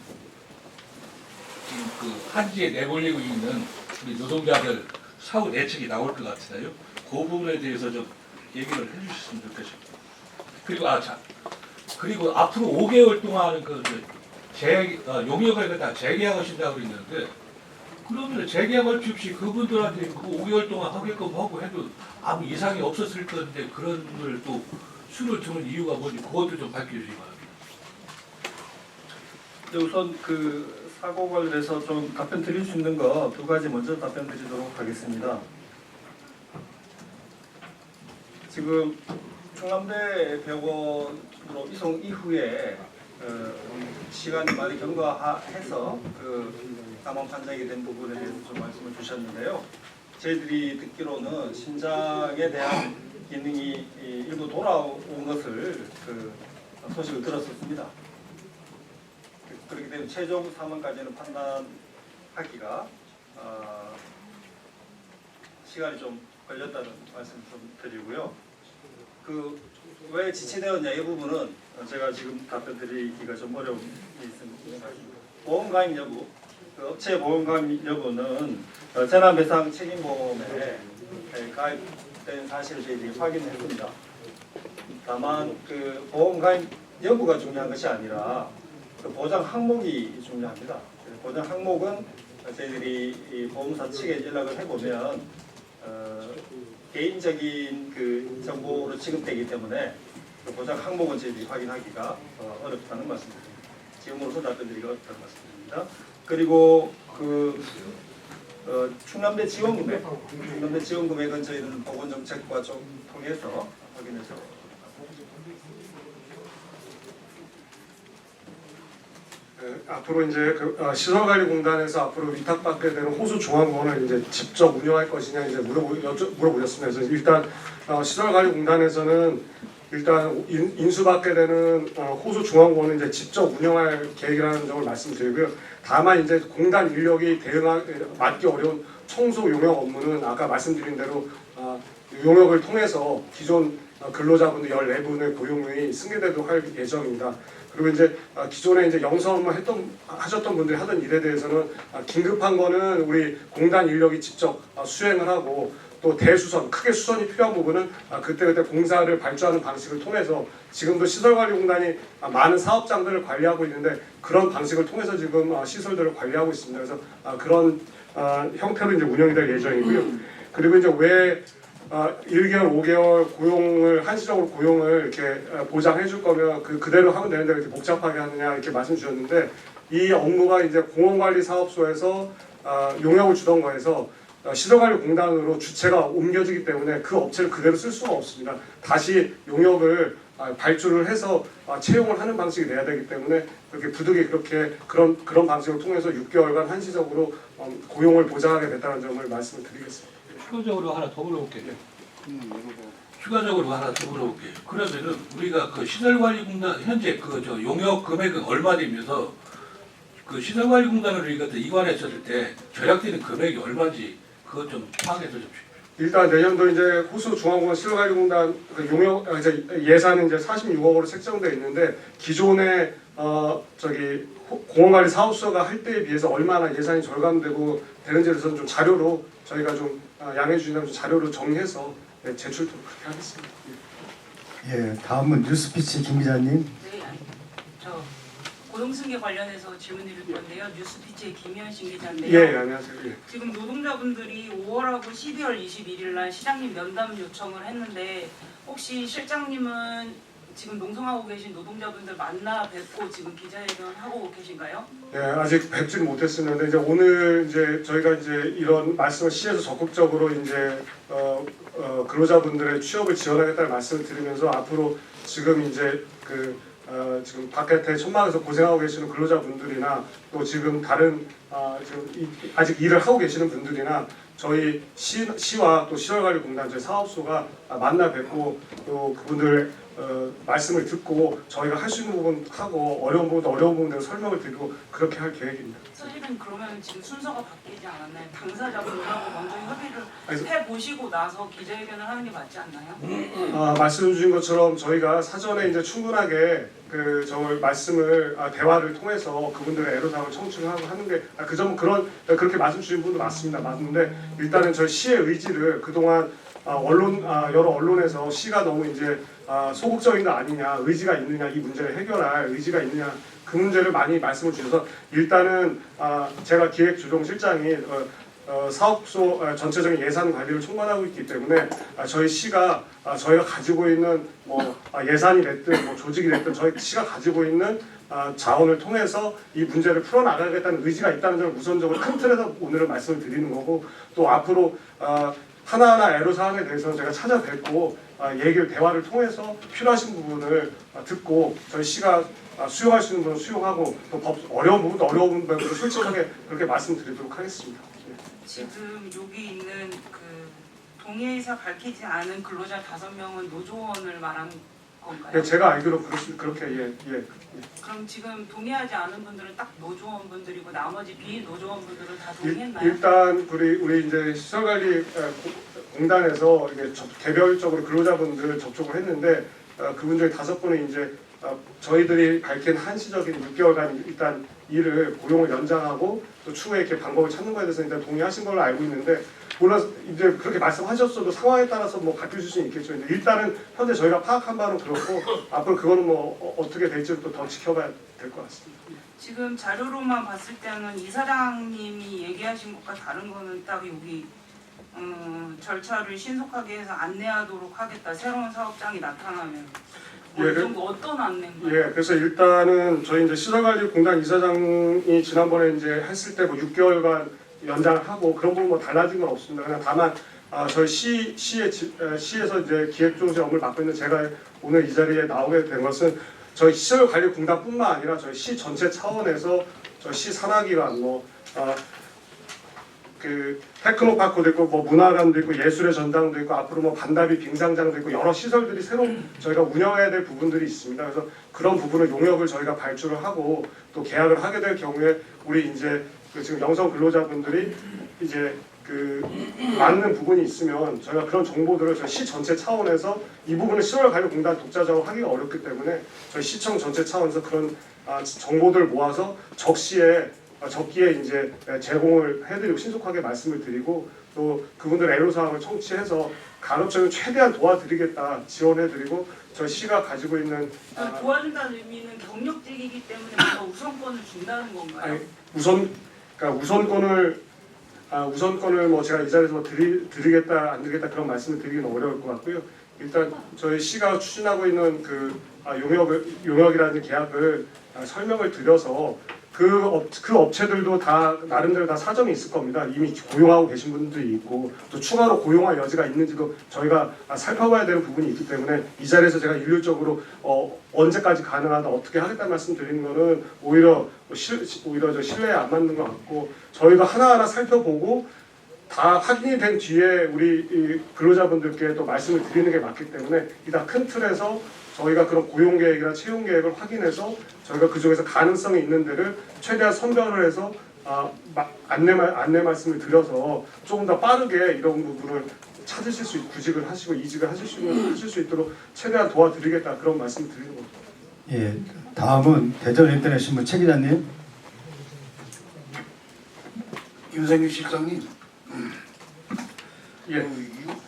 지금 그 한지에 내몰리고 있는 우리 노동자들 사후 대책이 나올 것 같아요. 그 부분에 대해서 좀 얘기를 해주셨으면 좋겠습니다. 그리고 앞으로 5개월 동안 그 용역을 갖다 재계약하신다고 그랬는데 그러면 재계약할 수 없이 그분들한테 그 5개월 동안 하게끔 하고 해도 아무 이상이 없었을 건데 그런 걸 또 수를 두는 이유가 뭔지 그것도 좀 밝혀주시기 바랍니다. 우선 그 사고 관련해서 좀 답변 드릴 수 있는 거 2가지 먼저 답변 드리도록 하겠습니다. 지금 충남대병원으로 이송 이후에 시간이 많이 경과해서 그 사망 판정이 된 부분에 대해서 좀 말씀을 주셨는데요. 저희들이 듣기로는 심장에 대한 기능이 일부 돌아온 것을 그 소식을 들었었습니다. 그렇기 때문에 최종 사망까지는 판단하기가 시간이 좀 걸렸다는 말씀 좀 드리고요. 그 왜 지체되었냐 이 부분은 제가 지금 답변 드리기가 좀 어려움이 있습니다. 보험 가입 여부, 그 업체 보험 가입 여부는 재난배상 책임보험에 가입된 사실을 저희들이 확인했습니다. 다만 그 보험 가입 여부가 중요한 것이 아니라 그 보장 항목이 중요합니다. 보장 항목은 저희들이 이 보험사 측에 연락을 해보면 개인적인 그 정보로 취급되기 때문에 그 보장 항목은 저희들이 확인하기가 어렵다는 말씀입니다. 지금으로서 답변드리기가 어렵다는 말씀드립니다. 그리고 충남대 지원금액은 저희는 보건정책과 좀 통해서 확인해서 앞으로 이제 시설관리공단에서 앞으로 위탁받게 되는 호수 중앙공원을 이제 직접 운영할 것이냐 이제 물어보셨습니다. 그래서 일단 시설관리공단에서는 일단 인수받게 되는 호수 중앙공원은 이제 직접 운영할 계획이라는 점을 말씀드리고요. 다만 이제 공단 인력이 맡기 어려운 청소 용역 업무는 아까 말씀드린 대로 용역을 통해서 기존 근로자분들 14분의 고용이 승계되도록 할 예정입니다. 그리고 이제 기존에 이제 영서 업무 하셨던 분들이 하던 일에 대해서는 긴급한 거는 우리 공단 인력이 직접 수행을 하고 또 대수선, 크게 수선이 필요한 부분은 그때그때 공사를 발주하는 방식을 통해서 지금도 시설관리공단이 많은 사업장들을 관리하고 있는데 그런 방식을 통해서 지금 시설들을 관리하고 있습니다. 그래서 그런 형태로 이제 운영이 될 예정이고요. 그리고 이제 왜 1개월, 5개월 고용을 한시적으로 고용을 이렇게 보장해 줄 거면 그대로 하면 되는데 이렇게 복잡하게 하느냐 이렇게 말씀 주셨는데 이 업무가 이제 공원관리사업소에서 용역을 주던 거에서 시설관리공단으로 주체가 옮겨지기 때문에 그 업체를 그대로 쓸 수가 없습니다. 다시 용역을 발주를 해서 채용을 하는 방식이 돼야 되기 때문에 그렇게 부득이 그런 방식을 통해서 6개월간 한시적으로 고용을 보장하게 됐다는 점을 말씀을 드리겠습니다. 추가적으로 하나 더 물어볼게요. 추가적으로 하나 더 물어볼게요. 그러면은 우리가 그 시설관리공단 현재 저 용역 금액은 얼마 되면서 그 시설관리공단을 우리가 이관했을 때 절약되는 금액이 얼마인지 그것 좀 파악해서 좀. 일단 내년도 이제 호수중앙공원 시설관리공단 용역 예산은 이제 46억으로 책정되어 있는데 기존에 공원관리 사업소가 할 때에 비해서 얼마나 예산이 절감되고 되는지에 대해서는 좀 자료로 저희가 좀 양해해 주시면 자료로 정리해서 제출토록 그렇게 하겠습니다. 예, 다음은 뉴스피치 김 기자님. 네, 저 고용승계 관련해서 질문드릴 건데요. 뉴스피치의 김현신 기자인데요. 예, 안녕하세요. 예. 지금 노동자분들이 5월하고 12월 21일 날 시장님 면담 요청을 했는데 혹시 실장님은 지금 농성하고 계신 노동자분들 만나 뵙고 지금 기자회견 하고 계신가요? 네, 아직 뵙지는 못했습니다. 이제 오늘 이제 저희가 이제 이런 말씀을 시에서 적극적으로 이제 근로자분들의 취업을 지원하겠다는 말씀을 드리면서 앞으로 지금 이제 지금 바깥에 천막에서 고생하고 계시는 근로자분들이나 또 지금 다른 지금 아직 일을 하고 계시는 분들이나 저희 시와 또 시설관리공단 저희 사업소가 만나 뵙고 또 그분들 말씀을 듣고 저희가 할 수 있는 부분 하고 어려운 부분대로 설명을 드리고 그렇게 할 계획입니다. 사실은 그러면 지금 순서가 바뀌지 않았나요? 당사자분들하고 먼저 협의를 해보시고 나서 기자회견을 하는 게 맞지 않나요? 말씀 주신 것처럼 저희가 사전에 이제 충분하게 말씀을 대화를 통해서 그분들의 애로사항을 청취하고 하는 게 그 점 그렇게 말씀 주신 분도 맞는데 일단은 저희 시의 의지를 그동안 여러 언론에서 시가 너무 이제 소극적인 거 아니냐, 의지가 있느냐, 이 문제를 해결할 의지가 있느냐 그 문제를 많이 말씀을 주셔서 일단은 제가 기획조정실장이 사업소 전체적인 예산 관리를 총괄하고 있기 때문에 저희 시가 저희가 가지고 있는 예산이 됐든 조직이 됐든 저희 시가 가지고 있는 자원을 통해서 이 문제를 풀어나가겠다는 의지가 있다는 점을 우선적으로 큰 틀에서 오늘은 말씀을 드리는 거고 또 앞으로 하나하나 애로사항에 대해서 제가 찾아뵙고 대화를 통해서 필요하신 부분을 듣고 저희 시가 수용할 수 있는 부분은 수용하고 또 어려운 부분도 솔직하게 그렇게 말씀드리도록 하겠습니다. 지금 여기 있는 동의의사 밝히지 않은 근로자 5명은 노조원을 말하는 건가요? 네, 제가 알기로 그렇게 예. 그럼 지금 동의하지 않은 분들은 딱 노조원분들이고 나머지 비노조원분들은 다 동의했나요? 일단 우리 이제 시설관리 공단에서 이게 개별적으로 근로자분들 접촉을 했는데 그분들 5분은 이제 저희들이 밝힌 한시적인 6개월간 일단 일을 고용을 연장하고 또 추후에 이렇게 방법을 찾는 거에 대해서 일단 동의하신 걸로 알고 있는데 물론 이제 그렇게 말씀하셨어도 상황에 따라서 바뀌실 수는 있겠죠. 근데 일단은 현재 저희가 파악한 바는 그렇고 앞으로 그거는 어떻게 될지 또 더 지켜봐야 될 것 같습니다. 지금 자료로만 봤을 때는 이사장님이 얘기하신 것과 다른 거는 딱 여기 절차를 신속하게 해서 안내하도록 하겠다. 새로운 사업장이 나타나면 이 정도 어떤 안내인가요? 예, 그래서 일단은 저희 이제 시설관리공단 이사장이 지난번에 이제 했을 때 뭐 6개월간 연장을 하고 그런 부분 뭐 달라진 건 없습니다. 그냥 다만 저희 시에서 이제 기획조정 업무를 맡고 있는 제가 오늘 이 자리에 나오게 된 것은 저희 시설관리공단뿐만 아니라 저희 시 전체 차원에서 저희 시 산하기관 그 테크노파크도 있고 뭐 문화관도 있고 예술의 전당도 있고 앞으로 뭐 반다비 빙상장도 있고 여러 시설들이 새로 저희가 운영해야 될 부분들이 있습니다. 그래서 그런 부분을 용역을 저희가 발주를 하고 또 계약을 하게 될 경우에 우리 이제 그 지금 영성 근로자분들이 이제 그 맞는 부분이 있으면 저희가 그런 정보들을 저희 시 전체 차원에서 이 부분을 시설관리공단 독자적으로 하기가 어렵기 때문에 저희 시청 전체 차원에서 그런 정보들을 모아서 적기에 이제 제공을 해드리고 신속하게 말씀을 드리고 또 그분들 애로사항을 청취해서 간접적으로 최대한 도와드리겠다 지원해드리고 저희 시가 가지고 있는 도와준다는 의미는 경력직이기 때문에 뭔가 우선권을 준다는 건가요? 아니, 우선권을 뭐 제가 이 자리에서 뭐 드리겠다 안 드리겠다 그런 말씀을 드리기는 어려울 것 같고요. 일단 저희 시가 추진하고 있는 그 용역이라는 계약을 설명을 드려서 그 업체들도 다 나름대로 다 사정이 있을 겁니다. 이미 고용하고 계신 분들이 있고 또 추가로 고용할 여지가 있는지도 저희가 살펴봐야 되는 부분이 있기 때문에 이 자리에서 제가 일률적으로 언제까지 가능하다 어떻게 하겠다는 말씀 드리는 거는 오히려 저 신뢰에 안 맞는 것 같고 저희가 하나하나 살펴보고 다 확인이 된 뒤에 우리 이 근로자분들께 또 말씀을 드리는 게 맞기 때문에 이다 큰 틀에서 저희가 그런 고용 계획이나 채용 계획을 확인해서 저희가 그 중에서 가능성이 있는 데를 최대한 선별을 해서 안내 말씀을 드려서 조금 더 빠르게 이런 부분을 찾으실 수 있고 구직을 하시고 이직을 하실 수 있도록 최대한 도와드리겠다 그런 말씀을 드리는 겁니다. 예, 다음은 대전 인터넷 신문 최 기자님. 김성규 실장님. 예.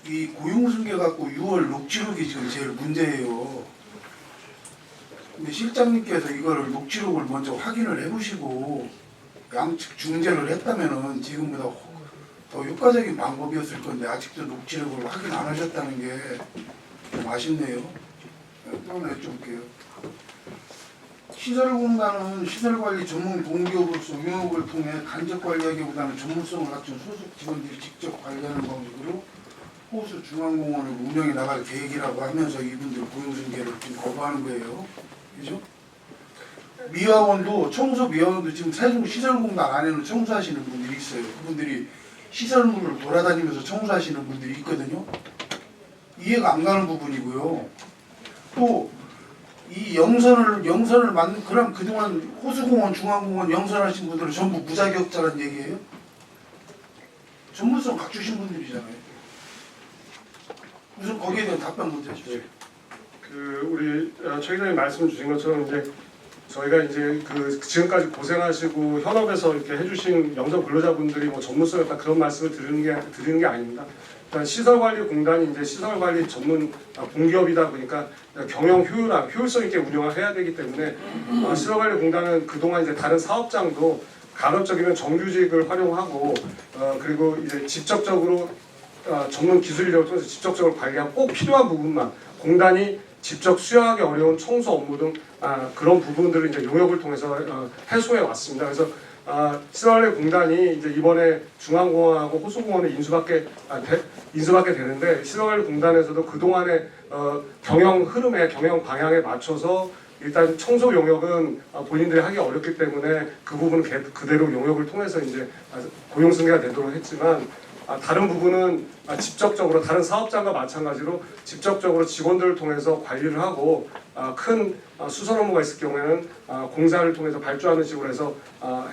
이 고용승계 갖고 6월 녹취록이 지금 제일 문제예요. 근데 실장님께서 이거를 녹취록을 먼저 확인을 해보시고 양측 중재를 했다면은 지금보다 더 효과적인 방법이었을 건데 아직도 녹취록을 확인 안 하셨다는 게 좀 아쉽네요. 또 하나 여쭤볼게요. 시설공단은 시설관리 전문 공기업으로서 용역을 통해 간접 관리하기보다는 전문성을 갖춘 소속 직원들이 직접 관리하는 방식으로 호수 중앙공원을 운영해 나갈 계획이라고 하면서 이분들 고용승계를 지금 거부하는 거예요. 그죠? 미화원도 미화원도 지금 세종 시설공단 안에는 청소하시는 분들이 있어요. 그분들이 시설물을 돌아다니면서 청소하시는 분들이 있거든요. 이해가 안 가는 부분이고요. 또 이 영선을 만든 그럼 그동안 호수공원, 중앙공원 영선하신 분들은 전부 무자격자라는 얘기예요? 전문성 갖추신 분들이잖아요. 우선 거기에 대한 답변 먼저 해주세요. 우리 최 기자님 말씀 주신 것처럼 이제 저희가 이제 그 지금까지 고생하시고 현업에서 이렇게 해주신 영성 근로자분들이 뭐 전문성이 없다 그런 말씀을 드리는 게 아닙니다. 일단 시설관리공단이 이제 시설관리 전문 공기업이다 보니까 경영 효율성 있게 운영을 해야 되기 때문에 시설관리공단은 그동안 이제 다른 사업장도 간접적이면 정규직을 활용하고 그리고 이제 직접적으로 전문 기술 인력을 통해서 직접적으로 관리하고 꼭 필요한 부분만 공단이 직접 수행하기 어려운 청소 업무 등 그런 부분들을 이제 용역을 통해서 해소해 왔습니다. 그래서 시설관리공단이 이제 이번에 중앙공원하고 호수공원을 인수받게 되는데 시설관리공단에서도 그 동안의 경영 흐름에 경영 방향에 맞춰서 일단 청소 용역은 본인들이 하기 어렵기 때문에 그 부분은 그대로 용역을 통해서 이제 고용 승계가 되도록 했지만 다른 부분은 직접적으로 다른 사업장과 마찬가지로 직접적으로 직원들을 통해서 관리를 하고 큰 수선 업무가 있을 경우에는 공사를 통해서 발주하는 식으로 해서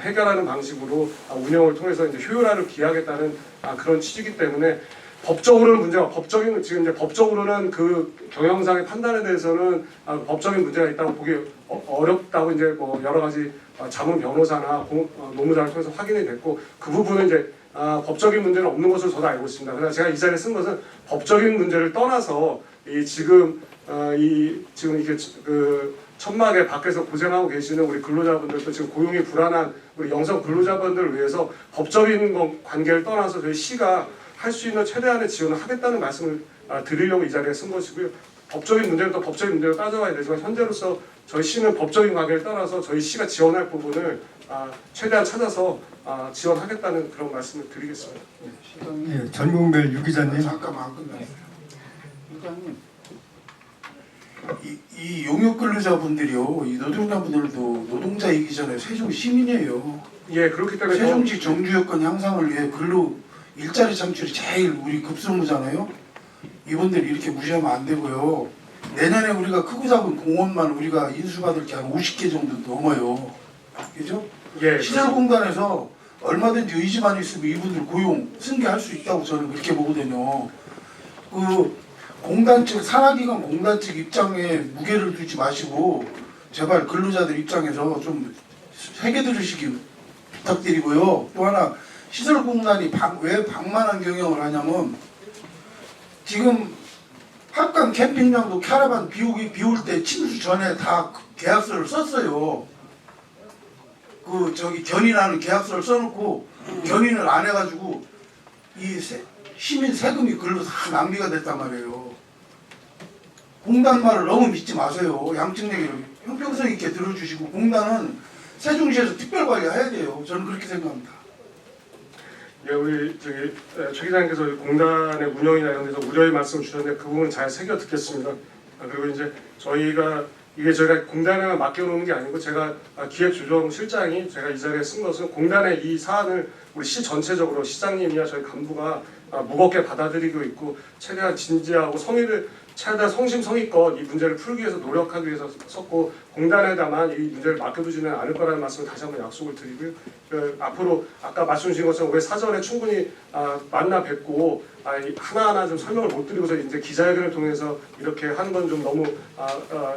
해결하는 방식으로 운영을 통해서 이제 효율화를 기하겠다는 그런 취지이기 때문에 법적으로는 문제가 지금 이제 법적으로는 그 경영상의 판단에 대해서는 법적인 문제가 있다고 보기 어렵다고 이제 뭐 여러 가지 자문 변호사나 노무자를 통해서 확인이 됐고 그 부분은 이제 법적인 문제는 없는 것으로 저도 알고 있습니다. 그러나 제가 이 자리에 쓴 것은 법적인 문제를 떠나서 지금 이게 그 천막에 밖에서 고생하고 계시는 우리 근로자분들도 지금 고용이 불안한 우리 영성 근로자분들을 위해서 법적인 관계를 떠나서 저희 시가 할 수 있는 최대한의 지원을 하겠다는 말씀을 드리려고 이 자리에 쓴 것이고요. 법적인 문제는 또 법적인 문제로 따져봐야 되지만 현재로서 저희 시는 법적인 관계를 따라서 저희 시가 지원할 부분을 최대한 찾아서 지원하겠다는 그런 말씀을 드리겠습니다. 예, 전국별 유 기자님. 잠깐만 안 끝났어요. 부장님, 이 용역 근로자분들이요, 이 노동자분들도 노동자이기 전에 세종 시민이에요. 예, 그렇기 때문에 세종시 정주 여건 향상을 위해 근로 일자리 창출이 제일 우리 급선무잖아요. 이분들 이렇게 무시하면 안 되고요. 내년에 우리가 크고 작은 공원만 우리가 인수받을 게 한 50개 정도 넘어요. 그죠? 예, 시설공단에서 얼마든지 의지만 있으면 이분들 고용 승계할 수 있다고 저는 그렇게 보거든요. 그 공단 측, 산하기관 공단 측 입장에 무게를 두지 마시고 제발 근로자들 입장에서 좀 새겨 들으시기 부탁드리고요. 또 하나 시설공단이 왜 방만한 경영을 하냐면 지금 합강 캠핑장도 캐러반 비올 때 침수 전에 다 계약서를 썼어요. 그 저기 견인하는 계약서를 써놓고 견인을 안 해가지고 이 시민 세금이 글로 다 낭비가 됐단 말이에요. 공단 말을 너무 믿지 마세요. 양측 얘기를 형평성 있게 들어주시고 공단은 세종시에서 특별 관리해야 돼요. 저는 그렇게 생각합니다. 예, 우리 저기 최 기자님께서 공단의 운영이나 이런 데서 우려의 말씀 주셨는데 그 부분 잘 새겨 듣겠습니다. 그리고 이제 저희가 공단에만 맡겨놓는 게 아니고 제가 기획조정실장이 제가 이 자리에 쓴 것은 공단의 이 사안을 우리 시 전체적으로 시장님이나 저희 간부가 무겁게 받아들이고 있고 최대한 진지하고 최대한 성심성의껏 이 문제를 풀기 위해서 노력하기 위해서 썼고 공단에다만 이 문제를 맡겨두지는 않을 거라는 말씀을 다시 한번 약속을 드리고요. 앞으로 아까 말씀 주신 것처럼 왜 사전에 충분히 만나 뵙고 하나하나 좀 설명을 못 드리고서 이제 기자회견을 통해서 이렇게 하는 건 좀 너무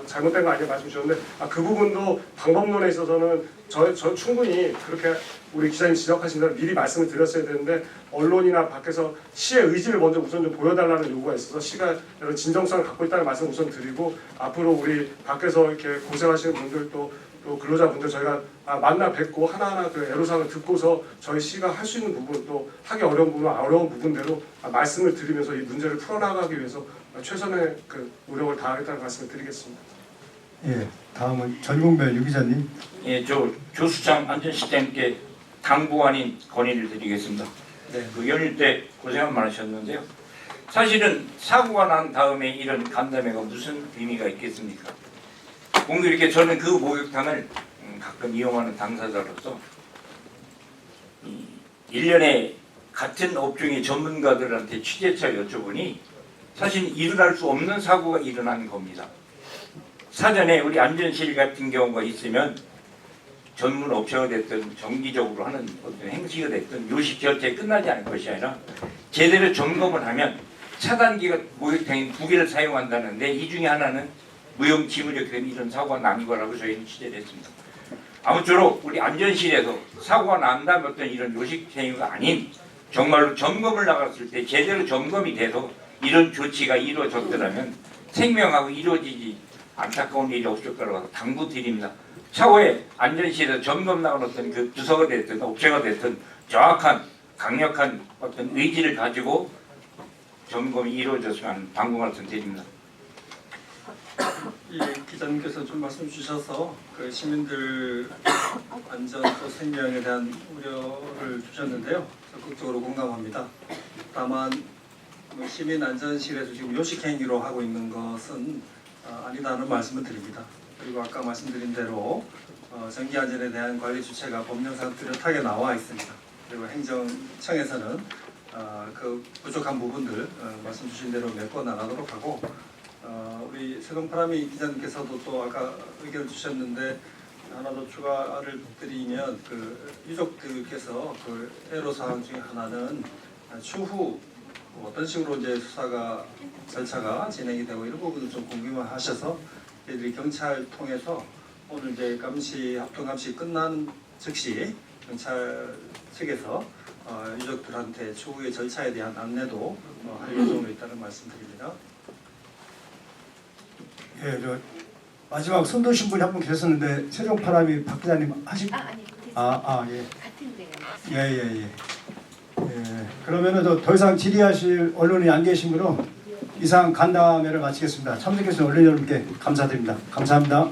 잘못된 거 아니냐 말씀 주셨는데 그 부분도 방법론에 있어서는 저 충분히 그렇게 우리 기자님 지적하신 대로 미리 말씀을 드렸어야 되는데 언론이나 밖에서 시의 의지를 먼저 우선 좀 보여달라는 요구가 있어서 시가 이런 진정성을 갖고 있다는 말씀을 우선 드리고 앞으로 우리 밖에서 이렇게 고생하시는 분들 또 근로자분들 저희가 만나 뵙고 하나하나 그 애로사항을 듣고서 저희 시가 할 수 있는 부분 또 하기 어려운 부분 어려운 부분대로 말씀을 드리면서 이 문제를 풀어나가기 위해서 최선의 그 노력을 다하겠다는 말씀을 드리겠습니다. 예, 다음은 전국별 유 기자님. 예, 저 조수장 안전시스템께 당부 아닌 건의를 드리겠습니다. 네. 그 연일 때 고생 많으셨는데요. 사실은 사고가 난 다음에 이런 간담회가 무슨 의미가 있겠습니까? 공교롭게 저는 그 목욕탕을 가끔 이용하는 당사자로서 1년에 같은 업종의 전문가들한테 취재차 여쭤보니 사실 일어날 수 없는 사고가 일어난 겁니다. 사전에 우리 안전실 같은 경우가 있으면 전문 업체가 됐든 정기적으로 하는 어떤 행시가 됐든 요식 절차에 끝나지 않을 것이 아니라 제대로 점검을 하면 차단기가 목욕탕이 2개를 사용한다는데 이 중에 하나는 무용지물이었기 때문에 이런 사고가 난 거라고 저희는 취재를 했습니다. 아무쪼록 우리 안전실에서 사고가 난다면 어떤 이런 요식 행위가 아닌 정말로 점검을 나갔을 때 제대로 점검이 돼서 이런 조치가 이루어졌더라면 생명하고 이루어지지 안타까운 일이 없을 거라고 당부드립니다. 차후에 안전실에서 점검 나간 어떤 그 부서가 됐든 업체가 됐든 정확한 강력한 어떤 의지를 가지고 점검이 이루어졌으면 하는 당부 말씀 드립니다. 예, 기자님께서 좀 말씀 주셔서 그 시민들 안전 또 생명에 대한 우려를 주셨는데요. 적극적으로 공감합니다. 다만 시민 안전실에서 지금 요식 행위로 하고 있는 것은 아니다는 말씀을 드립니다. 그리고 아까 말씀드린 대로 전기 안전에 대한 관리 주체가 법령상 뚜렷하게 나와 있습니다. 그리고 행정청에서는 그 부족한 부분들 말씀 주신 대로 메꿔 나가도록 하고 우리 세동파라미 기자님께서도 또 아까 의견을 주셨는데 하나 더 추가를 드리면 그 유족들께서 그 애로사항 중에 하나는 추후 어떤 식으로 이제 수사가 절차가 진행이 되고 이런 부분을 좀 궁금해하셔서 저희들이 경찰 통해서 오늘 이제 합동 감시 끝난 즉시 경찰 측에서 유족들한테 추후의 절차에 대한 안내도 할 예정으로 있다는 말씀드립니다. 예, 저 마지막 손 드신 분이 한 분 계셨었는데 세종파라미 박 기자님 하시고 예. 같은데요. 예. 그러면은 더 이상 질의하실 언론이 안 계시므로 이상 간담회를 마치겠습니다. 참석해 주신 언론 여러분께 감사드립니다. 감사합니다.